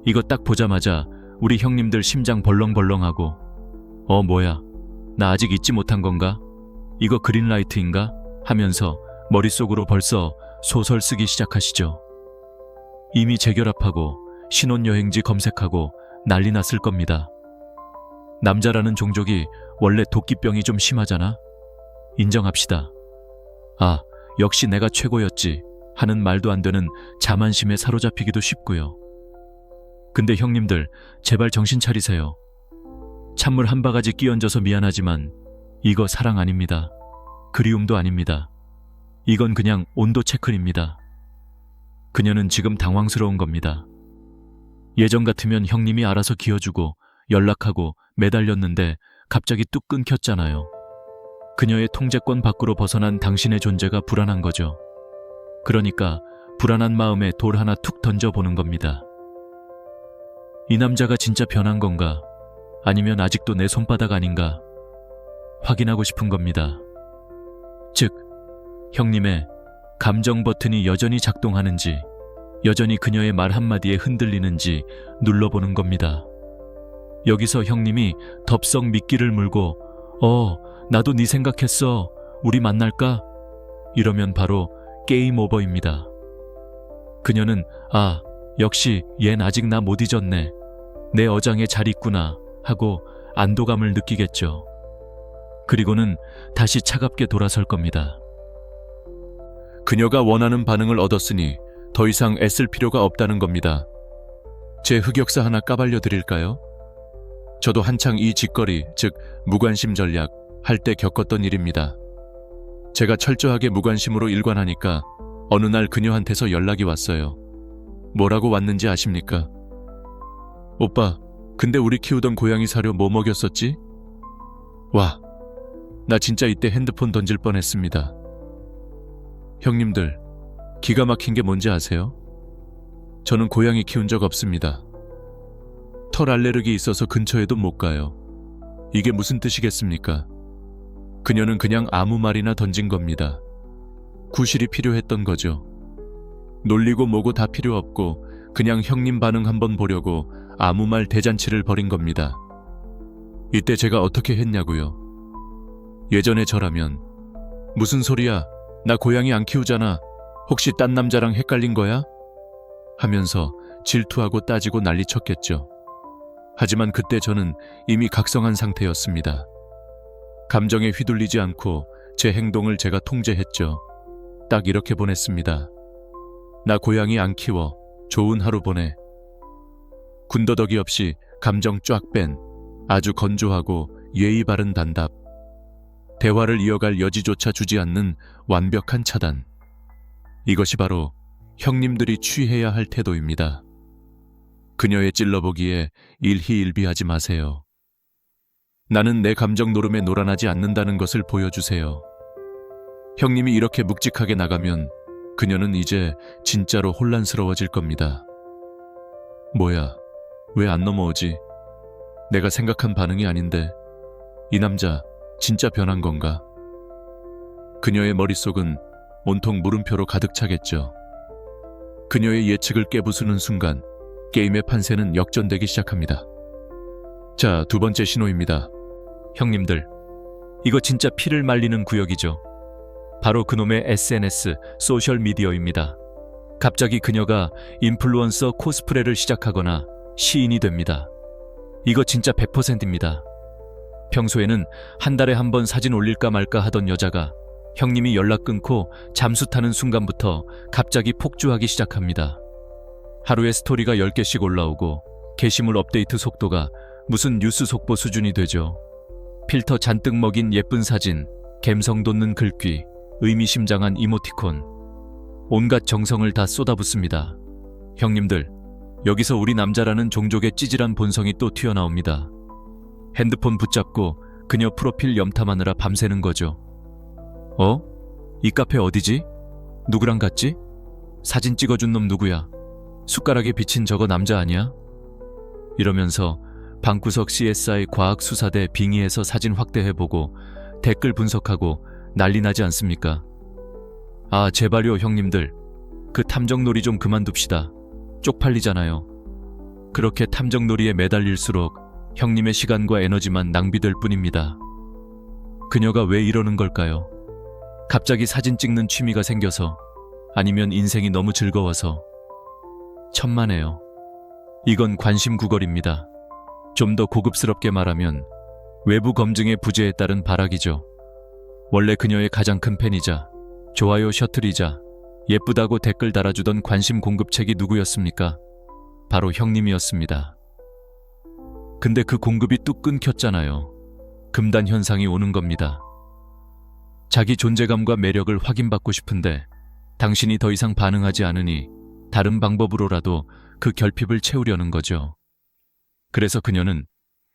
이거 딱 보자마자 우리 형님들 심장 벌렁벌렁하고 뭐야, 나 아직 잊지 못한 건가? 이거 그린라이트인가? 하면서 머릿속으로 벌써 소설 쓰기 시작하시죠. 이미 재결합하고 신혼여행지 검색하고 난리 났을 겁니다. 남자라는 종족이 원래 도끼병이 좀 심하잖아? 인정합시다. 아, 역시 내가 최고였지 하는 말도 안 되는 자만심에 사로잡히기도 쉽고요. 근데 형님들, 제발 정신 차리세요. 찬물 한 바가지 끼얹어서 미안하지만 이거 사랑 아닙니다. 그리움도 아닙니다. 이건 그냥 온도 체크입니다. 그녀는 지금 당황스러운 겁니다. 예전 같으면 형님이 알아서 기어주고 연락하고 매달렸는데 갑자기 뚝 끊겼잖아요. 그녀의 통제권 밖으로 벗어난 당신의 존재가 불안한 거죠. 그러니까 불안한 마음에 돌 하나 툭 던져보는 겁니다. 이 남자가 진짜 변한 건가? 아니면 아직도 내 손바닥 아닌가? 확인하고 싶은 겁니다. 즉, 형님의 감정 버튼이 여전히 작동하는지, 여전히 그녀의 말 한마디에 흔들리는지 눌러보는 겁니다. 여기서 형님이 덥석 미끼를 물고 나도 네 생각했어. 우리 만날까? 이러면 바로 게임 오버입니다. 그녀는 역시 얜 아직 나 못 잊었네. 내 어장에 잘 있구나 하고 안도감을 느끼겠죠. 그리고는 다시 차갑게 돌아설 겁니다. 그녀가 원하는 반응을 얻었으니 더 이상 애쓸 필요가 없다는 겁니다. 제 흑역사 하나 까발려 드릴까요? 저도 한창 이 짓거리, 즉 무관심 전략 할 때 겪었던 일입니다. 제가 철저하게 무관심으로 일관하니까 어느 날 그녀한테서 연락이 왔어요. 뭐라고 왔는지 아십니까? 오빠, 근데 우리 키우던 고양이 사료 뭐 먹였었지? 와, 나 진짜 이때 핸드폰 던질 뻔했습니다. 형님들, 기가 막힌 게 뭔지 아세요? 저는 고양이 키운 적 없습니다. 털 알레르기 있어서 근처에도 못 가요. 이게 무슨 뜻이겠습니까? 그녀는 그냥 아무 말이나 던진 겁니다. 구실이 필요했던 거죠. 놀리고 뭐고 다 필요 없고 그냥 형님 반응 한번 보려고 아무 말 대잔치를 벌인 겁니다. 이때 제가 어떻게 했냐고요? 예전에 저라면 무슨 소리야? 나 고양이 안 키우잖아. 혹시 딴 남자랑 헷갈린 거야? 하면서 질투하고 따지고 난리쳤겠죠. 하지만 그때 저는 이미 각성한 상태였습니다. 감정에 휘둘리지 않고 제 행동을 제가 통제했죠. 딱 이렇게 보냈습니다. 나 고양이 안 키워. 좋은 하루 보내. 군더더기 없이 감정 쫙 뺀 아주 건조하고 예의 바른 단답. 대화를 이어갈 여지조차 주지 않는 완벽한 차단. 이것이 바로 형님들이 취해야 할 태도입니다. 그녀의 찔러보기에 일희일비하지 마세요. 나는 내 감정 노름에 놀아나지 않는다는 것을 보여주세요. 형님이 이렇게 묵직하게 나가면 그녀는 이제 진짜로 혼란스러워질 겁니다. 뭐야, 왜 안 넘어오지? 내가 생각한 반응이 아닌데 이 남자 진짜 변한 건가? 그녀의 머릿속은 온통 물음표로 가득 차겠죠. 그녀의 예측을 깨부수는 순간 게임의 판세는 역전되기 시작합니다. 자, 두 번째 신호입니다. 형님들, 이거 진짜 피를 말리는 구역이죠. 바로 그놈의 SNS, 소셜미디어입니다. 갑자기 그녀가 인플루언서 코스프레를 시작하거나 시인이 됩니다. 이거 진짜 100%입니다. 평소에는 한 달에 한 번 사진 올릴까 말까 하던 여자가 형님이 연락 끊고 잠수 타는 순간부터 갑자기 폭주하기 시작합니다. 하루에 스토리가 10개씩 올라오고 게시물 업데이트 속도가 무슨 뉴스 속보 수준이 되죠. 필터 잔뜩 먹인 예쁜 사진, 갬성 돋는 글귀, 의미심장한 이모티콘, 온갖 정성을 다 쏟아붓습니다. 형님들, 여기서 우리 남자라는 종족의 찌질한 본성이 또 튀어나옵니다. 핸드폰 붙잡고 그녀 프로필 염탐하느라 밤새는 거죠. 이 카페 어디지? 누구랑 갔지? 사진 찍어준 놈 누구야? 숟가락에 비친 저거 남자 아니야? 이러면서 방구석 CSI 과학수사대 빙의해서 사진 확대해보고 댓글 분석하고 난리 나지 않습니까? 제발요 형님들, 그 탐정놀이 좀 그만둡시다. 쪽팔리잖아요. 그렇게 탐정놀이에 매달릴수록 형님의 시간과 에너지만 낭비될 뿐입니다. 그녀가 왜 이러는 걸까요? 갑자기 사진 찍는 취미가 생겨서, 아니면 인생이 너무 즐거워서. 천만에요. 이건 관심 구걸입니다. 좀 더 고급스럽게 말하면 외부 검증의 부재에 따른 발악이죠. 원래 그녀의 가장 큰 팬이자 좋아요 셔틀이자 예쁘다고 댓글 달아주던 관심 공급책이 누구였습니까? 바로 형님이었습니다. 근데 그 공급이 뚝 끊겼잖아요. 금단 현상이 오는 겁니다. 자기 존재감과 매력을 확인받고 싶은데 당신이 더 이상 반응하지 않으니 다른 방법으로라도 그 결핍을 채우려는 거죠. 그래서 그녀는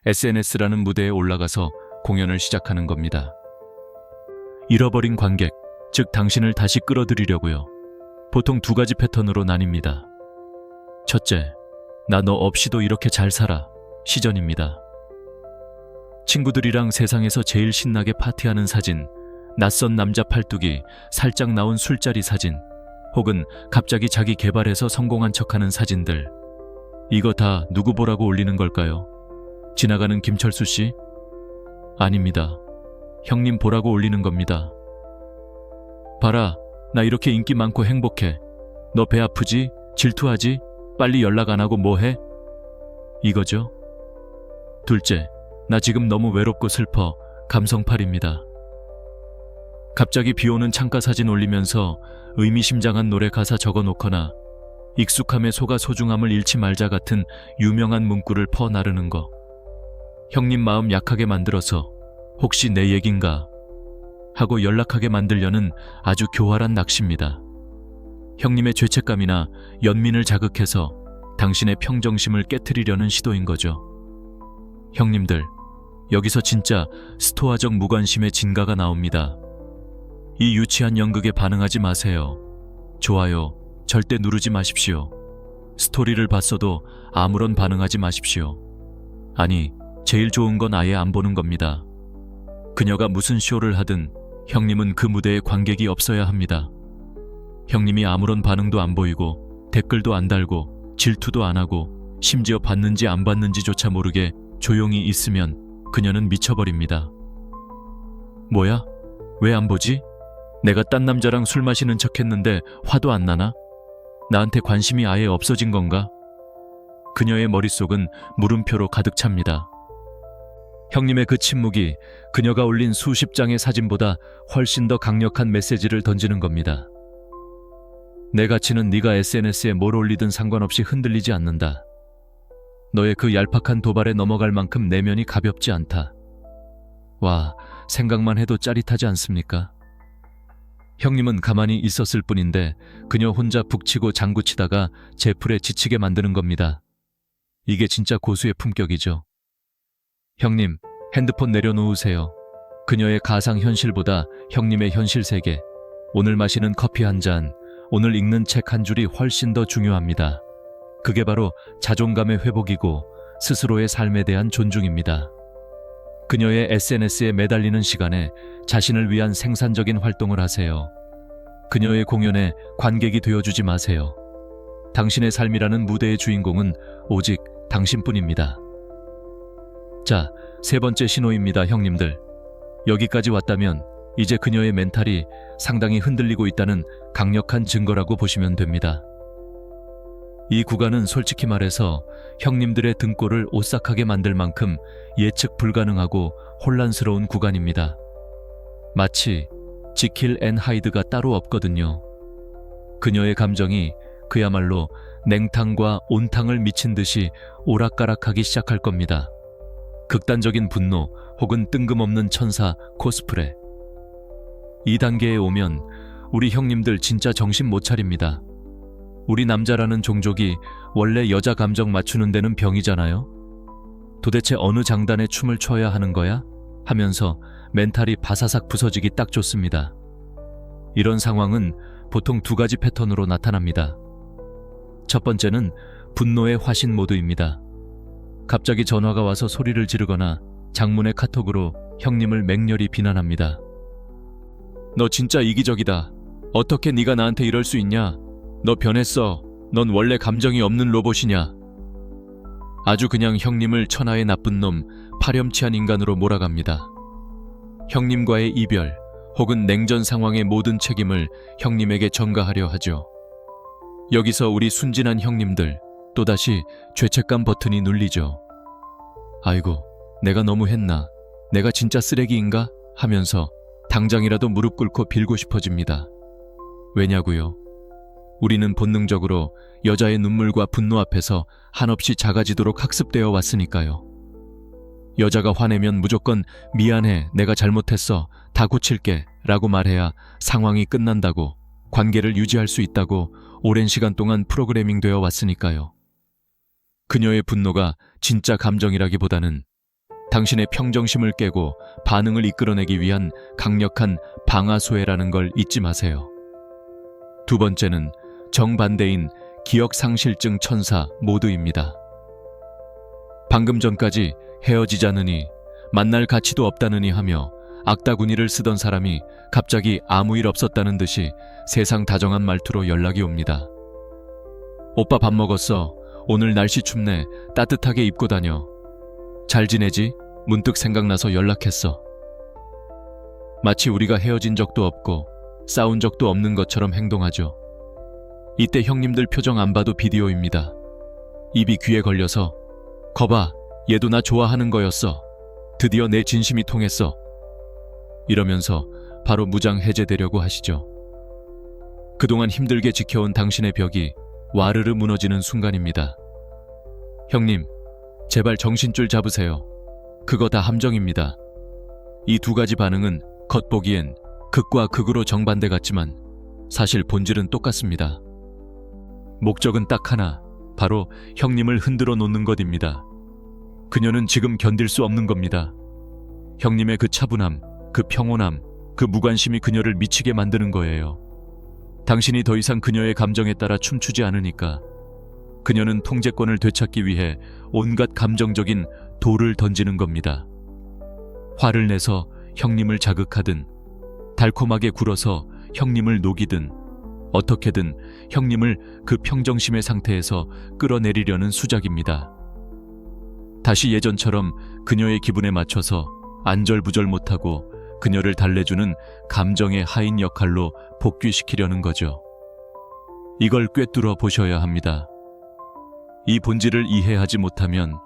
SNS라는 무대에 올라가서 공연을 시작하는 겁니다. 잃어버린 관객, 즉 당신을 다시 끌어들이려고요. 보통 두 가지 패턴으로 나뉩니다. 첫째, 나 너 없이도 이렇게 잘 살아. 시전입니다. 친구들이랑 세상에서 제일 신나게 파티하는 사진, 낯선 남자 팔뚝이 살짝 나온 술자리 사진, 혹은 갑자기 자기 개발해서 성공한 척하는 사진들. 이거 다 누구 보라고 올리는 걸까요? 지나가는 김철수 씨? 아닙니다. 형님 보라고 올리는 겁니다. 봐라, 나 이렇게 인기 많고 행복해. 너 배 아프지? 질투하지? 빨리 연락 안 하고 뭐 해? 이거죠. 둘째, 나 지금 너무 외롭고 슬퍼. 감성팔입니다. 갑자기 비 오는 창가 사진 올리면서 의미심장한 노래 가사 적어놓거나 익숙함에 속아 소중함을 잃지 말자 같은 유명한 문구를 퍼 나르는 거. 형님 마음 약하게 만들어서 혹시 내 얘긴가 하고 연락하게 만들려는 아주 교활한 낚시입니다. 형님의 죄책감이나 연민을 자극해서 당신의 평정심을 깨트리려는 시도인 거죠. 형님들, 여기서 진짜 스토아적 무관심의 진가가 나옵니다. 이 유치한 연극에 반응하지 마세요. 좋아요, 절대 누르지 마십시오. 스토리를 봤어도 아무런 반응하지 마십시오. 아니, 제일 좋은 건 아예 안 보는 겁니다. 그녀가 무슨 쇼를 하든 형님은 그 무대에 관객이 없어야 합니다. 형님이 아무런 반응도 안 보이고 댓글도 안 달고 질투도 안 하고 심지어 봤는지 안 봤는지조차 모르게 조용히 있으면 그녀는 미쳐버립니다. 뭐야? 왜 안 보지? 내가 딴 남자랑 술 마시는 척 했는데 화도 안 나나? 나한테 관심이 아예 없어진 건가? 그녀의 머릿속은 물음표로 가득 찹니다. 형님의 그 침묵이 그녀가 올린 수십 장의 사진보다 훨씬 더 강력한 메시지를 던지는 겁니다. 내 가치는 네가 SNS에 뭘 올리든 상관없이 흔들리지 않는다. 너의 그 얄팍한 도발에 넘어갈 만큼 내면이 가볍지 않다. 와, 생각만 해도 짜릿하지 않습니까? 형님은 가만히 있었을 뿐인데 그녀 혼자 북치고 장구치다가 제풀에 지치게 만드는 겁니다. 이게 진짜 고수의 품격이죠. 형님, 핸드폰 내려놓으세요. 그녀의 가상 현실보다 형님의 현실 세계, 오늘 마시는 커피 한 잔, 오늘 읽는 책 한 줄이 훨씬 더 중요합니다. 그게 바로 자존감의 회복이고 스스로의 삶에 대한 존중입니다. 그녀의 SNS에 매달리는 시간에 자신을 위한 생산적인 활동을 하세요. 그녀의 공연에 관객이 되어주지 마세요. 당신의 삶이라는 무대의 주인공은 오직 당신뿐입니다. 자, 세 번째 신호입니다, 형님들. 여기까지 왔다면 이제 그녀의 멘탈이 상당히 흔들리고 있다는 강력한 증거라고 보시면 됩니다. 이 구간은 솔직히 말해서 형님들의 등골을 오싹하게 만들 만큼 예측 불가능하고 혼란스러운 구간입니다. 마치 지킬 앤 하이드가 따로 없거든요. 그녀의 감정이 그야말로 냉탕과 온탕을 미친 듯이 오락가락하기 시작할 겁니다. 극단적인 분노 혹은 뜬금없는 천사 코스프레. 이 단계에 오면 우리 형님들 진짜 정신 못 차립니다. 우리 남자라는 종족이 원래 여자 감정 맞추는 데는 병이잖아요. 도대체 어느 장단에 춤을 춰야 하는 거야? 하면서 멘탈이 바사삭 부서지기 딱 좋습니다. 이런 상황은 보통 두 가지 패턴으로 나타납니다. 첫 번째는 분노의 화신 모드입니다. 갑자기 전화가 와서 소리를 지르거나 장문의 카톡으로 형님을 맹렬히 비난합니다. 너 진짜 이기적이다. 어떻게 네가 나한테 이럴 수 있냐? 너 변했어. 넌 원래 감정이 없는 로봇이냐? 아주 그냥 형님을 천하의 나쁜 놈, 파렴치한 인간으로 몰아갑니다. 형님과의 이별 혹은 냉전 상황의 모든 책임을 형님에게 전가하려 하죠. 여기서 우리 순진한 형님들 또다시 죄책감 버튼이 눌리죠. 아이고, 내가 너무 했나? 내가 진짜 쓰레기인가? 하면서 당장이라도 무릎 꿇고 빌고 싶어집니다. 왜냐고요? 우리는 본능적으로 여자의 눈물과 분노 앞에서 한없이 작아지도록 학습되어 왔으니까요. 여자가 화내면 무조건 미안해, 내가 잘못했어, 다 고칠게 라고 말해야 상황이 끝난다고, 관계를 유지할 수 있다고 오랜 시간 동안 프로그래밍 되어 왔으니까요. 그녀의 분노가 진짜 감정이라기보다는 당신의 평정심을 깨고 반응을 이끌어내기 위한 강력한 방아쇠라는 걸 잊지 마세요. 두 번째는 정반대인 기억상실증 천사 모두입니다. 방금 전까지 헤어지자느니 만날 가치도 없다느니 하며 악다구니를 쓰던 사람이 갑자기 아무 일 없었다는 듯이 세상 다정한 말투로 연락이 옵니다. 오빠 밥 먹었어. 오늘 날씨 춥네. 따뜻하게 입고 다녀. 잘 지내지? 문득 생각나서 연락했어. 마치 우리가 헤어진 적도 없고 싸운 적도 없는 것처럼 행동하죠. 이때 형님들 표정 안 봐도 비디오입니다. 입이 귀에 걸려서 거봐, 얘도 나 좋아하는 거였어. 드디어 내 진심이 통했어. 이러면서 바로 무장 해제되려고 하시죠. 그동안 힘들게 지켜온 당신의 벽이 와르르 무너지는 순간입니다. 형님, 제발 정신줄 잡으세요. 그거 다 함정입니다. 이 두 가지 반응은 겉보기엔 극과 극으로 정반대 같지만 사실 본질은 똑같습니다. 목적은 딱 하나, 바로 형님을 흔들어 놓는 것입니다. 그녀는 지금 견딜 수 없는 겁니다. 형님의 그 차분함, 그 평온함, 그 무관심이 그녀를 미치게 만드는 거예요. 당신이 더 이상 그녀의 감정에 따라 춤추지 않으니까 그녀는 통제권을 되찾기 위해 온갖 감정적인 돌을 던지는 겁니다. 화를 내서 형님을 자극하든, 달콤하게 굴어서 형님을 녹이든, 어떻게든 형님을 그 평정심의 상태에서 끌어내리려는 수작입니다. 다시 예전처럼 그녀의 기분에 맞춰서 안절부절 못하고 그녀를 달래주는 감정의 하인 역할로 복귀시키려는 거죠. 이걸 꿰뚫어 보셔야 합니다. 이 본질을 이해하지 못하면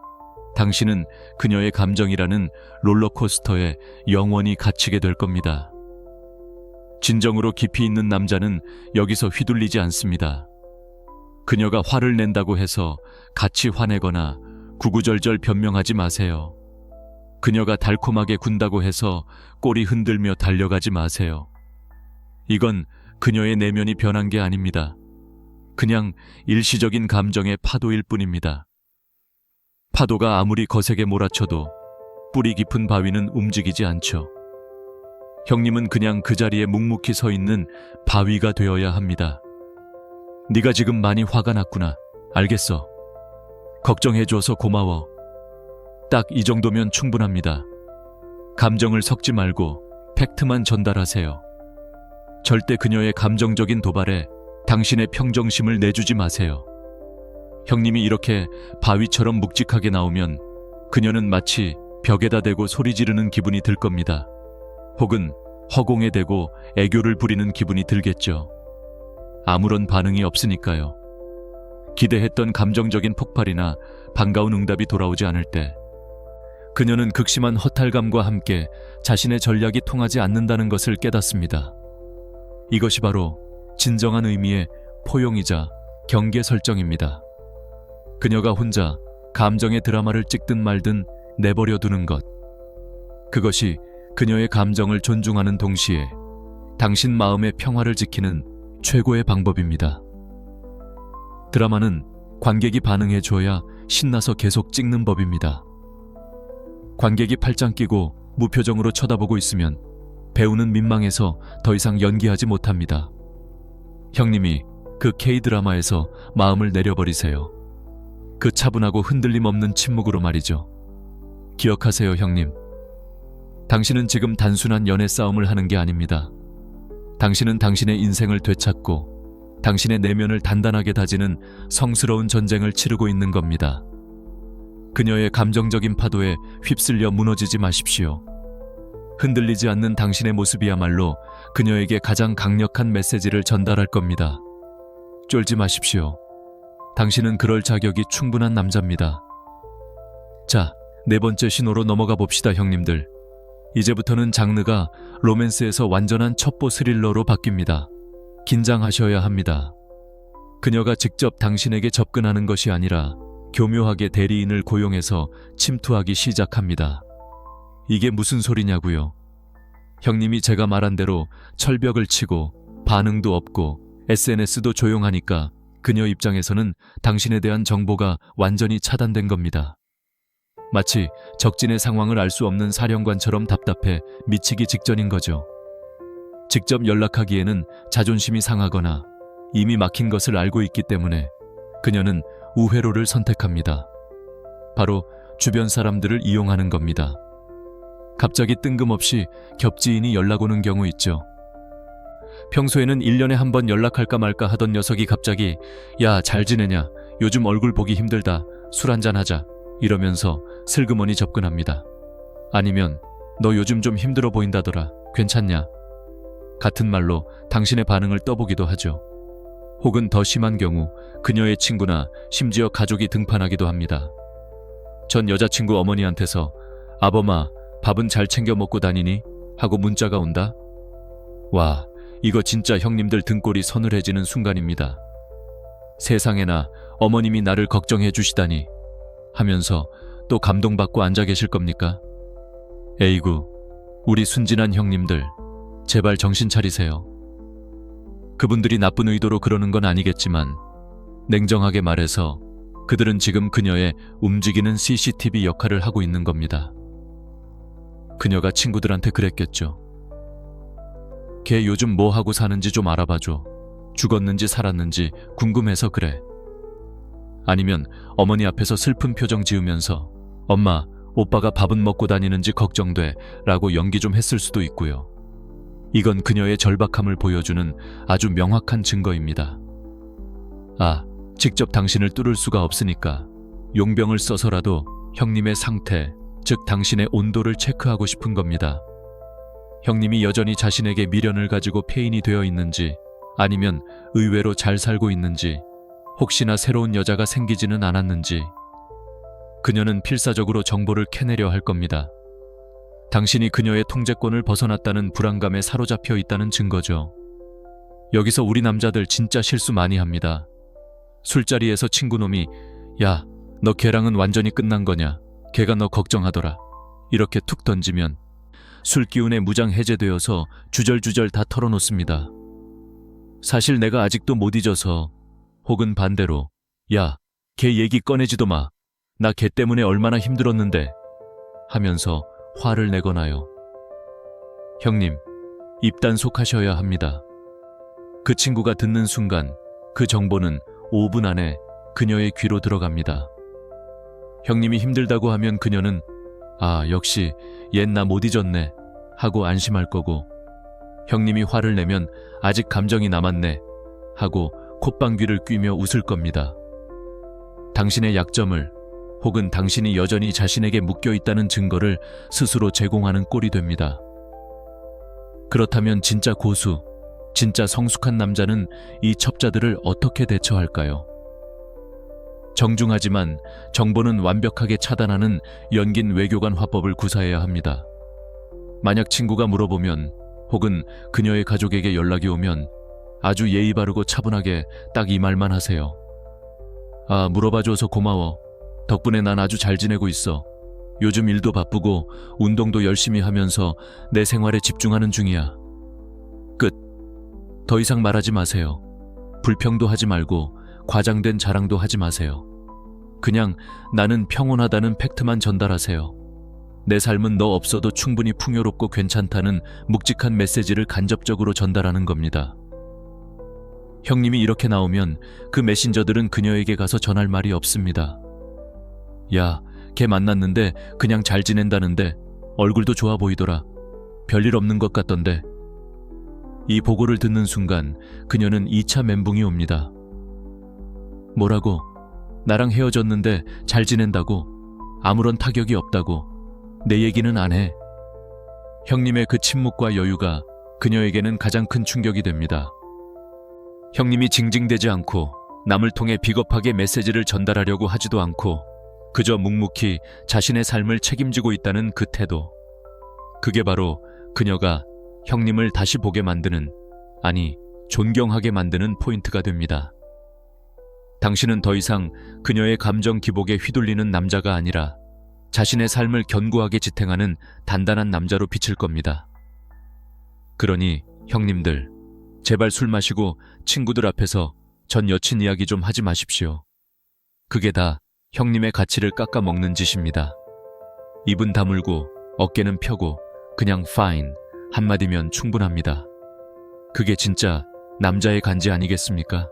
당신은 그녀의 감정이라는 롤러코스터에 영원히 갇히게 될 겁니다. 진정으로 깊이 있는 남자는 여기서 휘둘리지 않습니다. 그녀가 화를 낸다고 해서 같이 화내거나 구구절절 변명하지 마세요. 그녀가 달콤하게 군다고 해서 꼬리 흔들며 달려가지 마세요. 이건 그녀의 내면이 변한 게 아닙니다. 그냥 일시적인 감정의 파도일 뿐입니다. 파도가 아무리 거세게 몰아쳐도 뿌리 깊은 바위는 움직이지 않죠. 형님은 그냥 그 자리에 묵묵히 서 있는 바위가 되어야 합니다. 네가 지금 많이 화가 났구나. 알겠어. 걱정해줘서 고마워. 딱 이 정도면 충분합니다. 감정을 섞지 말고 팩트만 전달하세요. 절대 그녀의 감정적인 도발에 당신의 평정심을 내주지 마세요. 형님이 이렇게 바위처럼 묵직하게 나오면 그녀는 마치 벽에다 대고 소리 지르는 기분이 들 겁니다. 혹은 허공에 대고 애교를 부리는 기분이 들겠죠. 아무런 반응이 없으니까요. 기대했던 감정적인 폭발이나 반가운 응답이 돌아오지 않을 때 그녀는 극심한 허탈감과 함께 자신의 전략이 통하지 않는다는 것을 깨닫습니다. 이것이 바로 진정한 의미의 포용이자 경계 설정입니다. 그녀가 혼자 감정의 드라마를 찍든 말든 내버려 두는 것. 그것이 그녀의 감정을 존중하는 동시에 당신 마음의 평화를 지키는 최고의 방법입니다. 드라마는 관객이 반응해 줘야 신나서 계속 찍는 법입니다. 관객이 팔짱 끼고 무표정으로 쳐다보고 있으면 배우는 민망해서 더 이상 연기하지 못합니다. 형님이 그 K드라마에서 마음을 내려버리세요. 그 차분하고 흔들림 없는 침묵으로 말이죠. 기억하세요, 형님. 당신은 지금 단순한 연애 싸움을 하는 게 아닙니다. 당신은 당신의 인생을 되찾고 당신의 내면을 단단하게 다지는 성스러운 전쟁을 치르고 있는 겁니다. 그녀의 감정적인 파도에 휩쓸려 무너지지 마십시오. 흔들리지 않는 당신의 모습이야말로 그녀에게 가장 강력한 메시지를 전달할 겁니다. 쫄지 마십시오. 당신은 그럴 자격이 충분한 남자입니다. 자, 네 번째 신호로 넘어가 봅시다, 형님들. 이제부터는 장르가 로맨스에서 완전한 첩보 스릴러로 바뀝니다. 긴장하셔야 합니다. 그녀가 직접 당신에게 접근하는 것이 아니라 교묘하게 대리인을 고용해서 침투하기 시작합니다. 이게 무슨 소리냐고요? 형님이 제가 말한 대로 철벽을 치고 반응도 없고 SNS도 조용하니까 그녀 입장에서는 당신에 대한 정보가 완전히 차단된 겁니다. 마치 적진의 상황을 알 수 없는 사령관처럼 답답해 미치기 직전인 거죠. 직접 연락하기에는 자존심이 상하거나 이미 막힌 것을 알고 있기 때문에 그녀는 우회로를 선택합니다. 바로 주변 사람들을 이용하는 겁니다. 갑자기 뜬금없이 겹지인이 연락 오는 경우 있죠. 평소에는 1년에 한 번 연락할까 말까 하던 녀석이 갑자기 야, 잘 지내냐? 요즘 얼굴 보기 힘들다. 술 한잔 하자. 이러면서 슬그머니 접근합니다. 아니면 너 요즘 좀 힘들어 보인다더라. 괜찮냐? 같은 말로 당신의 반응을 떠보기도 하죠. 혹은 더 심한 경우 그녀의 친구나 심지어 가족이 등판하기도 합니다. 전 여자친구 어머니한테서 아범아, 밥은 잘 챙겨 먹고 다니니? 하고 문자가 온다? 와, 이거 진짜 형님들 등골이 서늘해지는 순간입니다. 세상에나 어머님이 나를 걱정해 주시다니 하면서 또 감동받고 앉아 계실 겁니까? 에이구, 우리 순진한 형님들, 제발 정신 차리세요. 그분들이 나쁜 의도로 그러는 건 아니겠지만 냉정하게 말해서 그들은 지금 그녀의 움직이는 CCTV 역할을 하고 있는 겁니다. 그녀가 친구들한테 그랬겠죠. 걔 요즘 뭐 하고 사는지 좀 알아봐줘. 죽었는지 살았는지 궁금해서 그래. 아니면 어머니 앞에서 슬픈 표정 지으면서 엄마, 오빠가 밥은 먹고 다니는지 걱정돼 라고 연기 좀 했을 수도 있고요. 이건 그녀의 절박함을 보여주는 아주 명확한 증거입니다. 아, 직접 당신을 뚫을 수가 없으니까 용병을 써서라도 형님의 상태, 즉 당신의 온도를 체크하고 싶은 겁니다. 형님이 여전히 자신에게 미련을 가지고 폐인이 되어 있는지, 아니면 의외로 잘 살고 있는지, 혹시나 새로운 여자가 생기지는 않았는지. 그녀는 필사적으로 정보를 캐내려 할 겁니다. 당신이 그녀의 통제권을 벗어났다는 불안감에 사로잡혀 있다는 증거죠. 여기서 우리 남자들 진짜 실수 많이 합니다. 술자리에서 친구놈이 야, 너 걔랑은 완전히 끝난 거냐? 걔가 너 걱정하더라. 이렇게 툭 던지면 술기운에 무장 해제되어서 주절주절 다 털어놓습니다. 사실 내가 아직도 못 잊어서, 혹은 반대로 야, 걔 얘기 꺼내지도 마. 나 걔 때문에 얼마나 힘들었는데 하면서 화를 내거나요. 형님, 입단속하셔야 합니다. 그 친구가 듣는 순간 그 정보는 5분 안에 그녀의 귀로 들어갑니다. 형님이 힘들다고 하면 그녀는 아, 역시 얜 나 못 잊었네 하고 안심할 거고, 형님이 화를 내면 아직 감정이 남았네 하고 콧방귀를 뀌며 웃을 겁니다. 당신의 약점을, 혹은 당신이 여전히 자신에게 묶여있다는 증거를 스스로 제공하는 꼴이 됩니다. 그렇다면 진짜 고수, 진짜 성숙한 남자는 이 첩자들을 어떻게 대처할까요? 정중하지만 정보는 완벽하게 차단하는 연긴 외교관 화법을 구사해야 합니다. 만약 친구가 물어보면, 혹은 그녀의 가족에게 연락이 오면 아주 예의 바르고 차분하게 딱 이 말만 하세요. 아, 물어봐줘서 고마워. 덕분에 난 아주 잘 지내고 있어. 요즘 일도 바쁘고 운동도 열심히 하면서 내 생활에 집중하는 중이야. 끝. 더 이상 말하지 마세요. 불평도 하지 말고 과장된 자랑도 하지 마세요. 그냥 나는 평온하다는 팩트만 전달하세요. 내 삶은 너 없어도 충분히 풍요롭고 괜찮다는 묵직한 메시지를 간접적으로 전달하는 겁니다. 형님이 이렇게 나오면 그 메신저들은 그녀에게 가서 전할 말이 없습니다. 야, 걔 만났는데 그냥 잘 지낸다는데 얼굴도 좋아 보이더라. 별일 없는 것 같던데. 이 보고를 듣는 순간 그녀는 2차 멘붕이 옵니다. 뭐라고? 나랑 헤어졌는데 잘 지낸다고? 아무런 타격이 없다고? 내 얘기는 안 해. 형님의 그 침묵과 여유가 그녀에게는 가장 큰 충격이 됩니다. 형님이 징징대지 않고 남을 통해 비겁하게 메시지를 전달하려고 하지도 않고 그저 묵묵히 자신의 삶을 책임지고 있다는 그 태도. 그게 바로 그녀가 형님을 다시 보게 만드는, 아니 존경하게 만드는 포인트가 됩니다. 당신은 더 이상 그녀의 감정 기복에 휘둘리는 남자가 아니라 자신의 삶을 견고하게 지탱하는 단단한 남자로 비칠 겁니다. 그러니 형님들, 제발 술 마시고 친구들 앞에서 전 여친 이야기 좀 하지 마십시오. 그게 다 형님의 가치를 깎아먹는 짓입니다. 입은 다물고 어깨는 펴고 그냥 fine 한마디면 충분합니다. 그게 진짜 남자의 간지 아니겠습니까?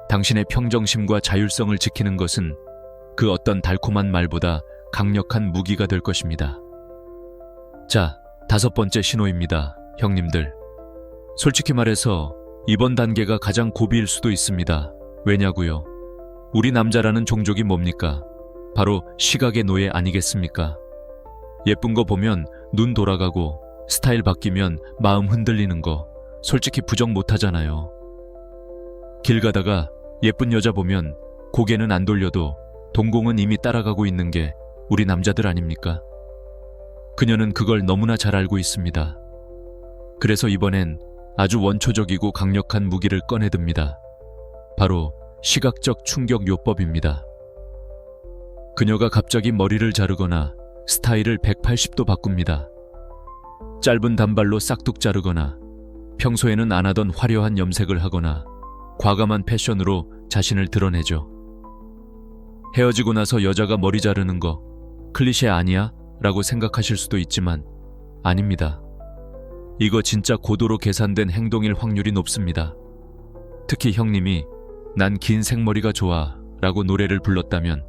당신의 평정심과 자율성을 지키는 것은 그 어떤 달콤한 말보다 강력한 무기가 될 것입니다. 자, 5번째 신호입니다, 형님들. 솔직히 말해서 이번 단계가 가장 고비일 수도 있습니다. 왜냐고요? 우리 남자라는 종족이 뭡니까? 바로 시각의 노예 아니겠습니까? 예쁜 거 보면 눈 돌아가고 스타일 바뀌면 마음 흔들리는 거 솔직히 부정 못하잖아요. 길 가다가 예쁜 여자 보면 고개는 안 돌려도 동공은 이미 따라가고 있는 게 우리 남자들 아닙니까? 그녀는 그걸 너무나 잘 알고 있습니다. 그래서 이번엔 아주 원초적이고 강력한 무기를 꺼내듭니다. 바로 시각적 충격 요법입니다. 그녀가 갑자기 머리를 자르거나 스타일을 180도 바꿉니다. 짧은 단발로 싹둑 자르거나 평소에는 안 하던 화려한 염색을 하거나 과감한 패션으로 자신을 드러내죠. 헤어지고 나서 여자가 머리 자르는 거 클리셰 아니야? 라고 생각하실 수도 있지만 아닙니다. 이거 진짜 고도로 계산된 행동일 확률이 높습니다. 특히 형님이 난 긴 생머리가 좋아 라고 노래를 불렀다면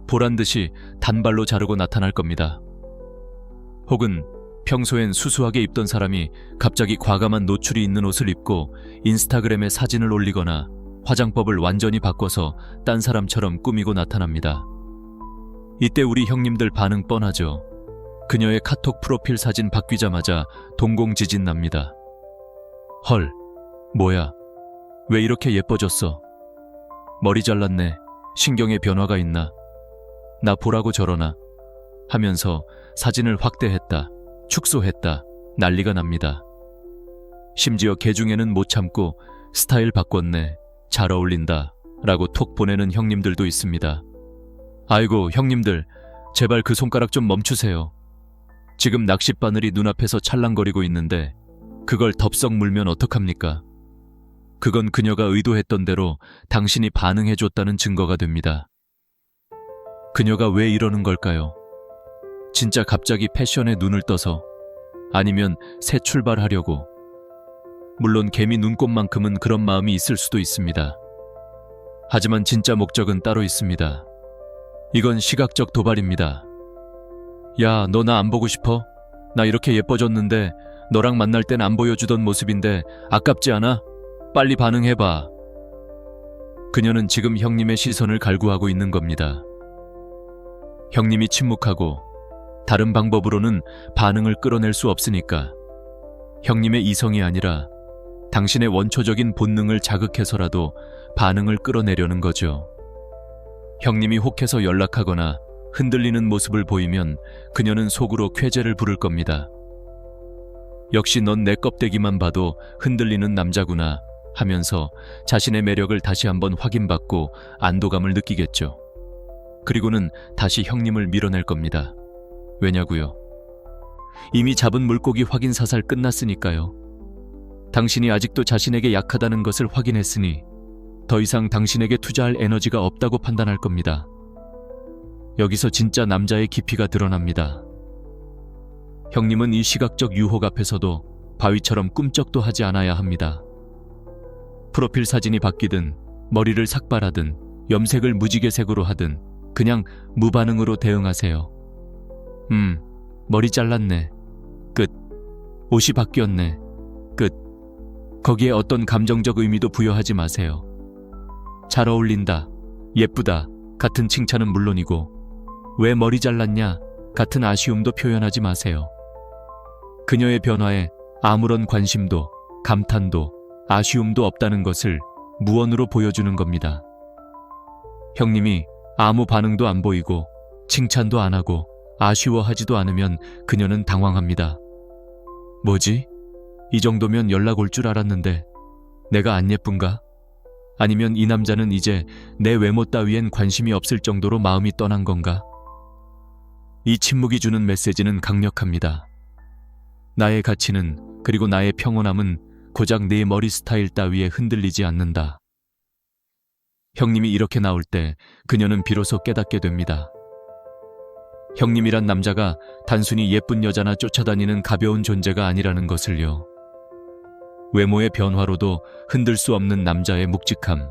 보란듯이 단발로 자르고 나타날 겁니다. 혹은 평소엔 수수하게 입던 사람이 갑자기 과감한 노출이 있는 옷을 입고 인스타그램에 사진을 올리거나 화장법을 완전히 바꿔서 딴 사람처럼 꾸미고 나타납니다. 이때 우리 형님들 반응 뻔하죠. 그녀의 카톡 프로필 사진 바뀌자마자 동공지진 납니다. 헐, 뭐야? 왜 이렇게 예뻐졌어? 머리 잘랐네. 신경에 변화가 있나? 나 보라고 저러나? 하면서 사진을 확대했다, 축소했다, 난리가 납니다. 심지어 개중에는 못 참고 스타일 바꿨네, 잘 어울린다 라고 톡 보내는 형님들도 있습니다. 아이고 형님들, 제발 그 손가락 좀 멈추세요. 지금 낚싯바늘이 눈앞에서 찰랑거리고 있는데 그걸 덥석 물면 어떡합니까? 그건 그녀가 의도했던 대로 당신이 반응해줬다는 증거가 됩니다. 그녀가 왜 이러는 걸까요? 진짜 갑자기 패션에 눈을 떠서, 아니면 새 출발하려고. 물론 개미 눈곱만큼은 그런 마음이 있을 수도 있습니다. 하지만 진짜 목적은 따로 있습니다. 이건 시각적 도발입니다. 야, 너 나 안 보고 싶어? 나 이렇게 예뻐졌는데 너랑 만날 땐 안 보여주던 모습인데 아깝지 않아? 빨리 반응해봐. 그녀는 지금 형님의 시선을 갈구하고 있는 겁니다. 형님이 침묵하고 다른 방법으로는 반응을 끌어낼 수 없으니까 형님의 이성이 아니라 당신의 원초적인 본능을 자극해서라도 반응을 끌어내려는 거죠. 형님이 혹해서 연락하거나 흔들리는 모습을 보이면 그녀는 속으로 쾌재를 부를 겁니다. 역시 넌 내 껍데기만 봐도 흔들리는 남자구나 하면서 자신의 매력을 다시 한번 확인받고 안도감을 느끼겠죠. 그리고는 다시 형님을 밀어낼 겁니다. 왜냐고요? 이미 잡은 물고기 확인 사살 끝났으니까요. 당신이 아직도 자신에게 약하다는 것을 확인했으니 더 이상 당신에게 투자할 에너지가 없다고 판단할 겁니다. 여기서 진짜 남자의 깊이가 드러납니다. 형님은 이 시각적 유혹 앞에서도 바위처럼 꿈쩍도 하지 않아야 합니다. 프로필 사진이 바뀌든 머리를 삭발하든 염색을 무지개색으로 하든 그냥 무반응으로 대응하세요. 머리 잘랐네. 끝. 옷이 바뀌었네. 끝. 거기에 어떤 감정적 의미도 부여하지 마세요. 잘 어울린다, 예쁘다 같은 칭찬은 물론이고 왜 머리 잘랐냐 같은 아쉬움도 표현하지 마세요. 그녀의 변화에 아무런 관심도 감탄도 아쉬움도 없다는 것을 무언으로 보여주는 겁니다. 형님이 아무 반응도 안 보이고 칭찬도 안 하고 아쉬워하지도 않으면 그녀는 당황합니다. 뭐지? 이 정도면 연락 올 줄 알았는데 내가 안 예쁜가? 아니면 이 남자는 이제 내 외모 따위엔 관심이 없을 정도로 마음이 떠난 건가? 이 침묵이 주는 메시지는 강력합니다. 나의 가치는, 그리고 나의 평온함은 고작 네 머리 스타일 따위에 흔들리지 않는다. 형님이 이렇게 나올 때 그녀는 비로소 깨닫게 됩니다. 형님이란 남자가 단순히 예쁜 여자나 쫓아다니는 가벼운 존재가 아니라는 것을요. 외모의 변화로도 흔들 수 없는 남자의 묵직함.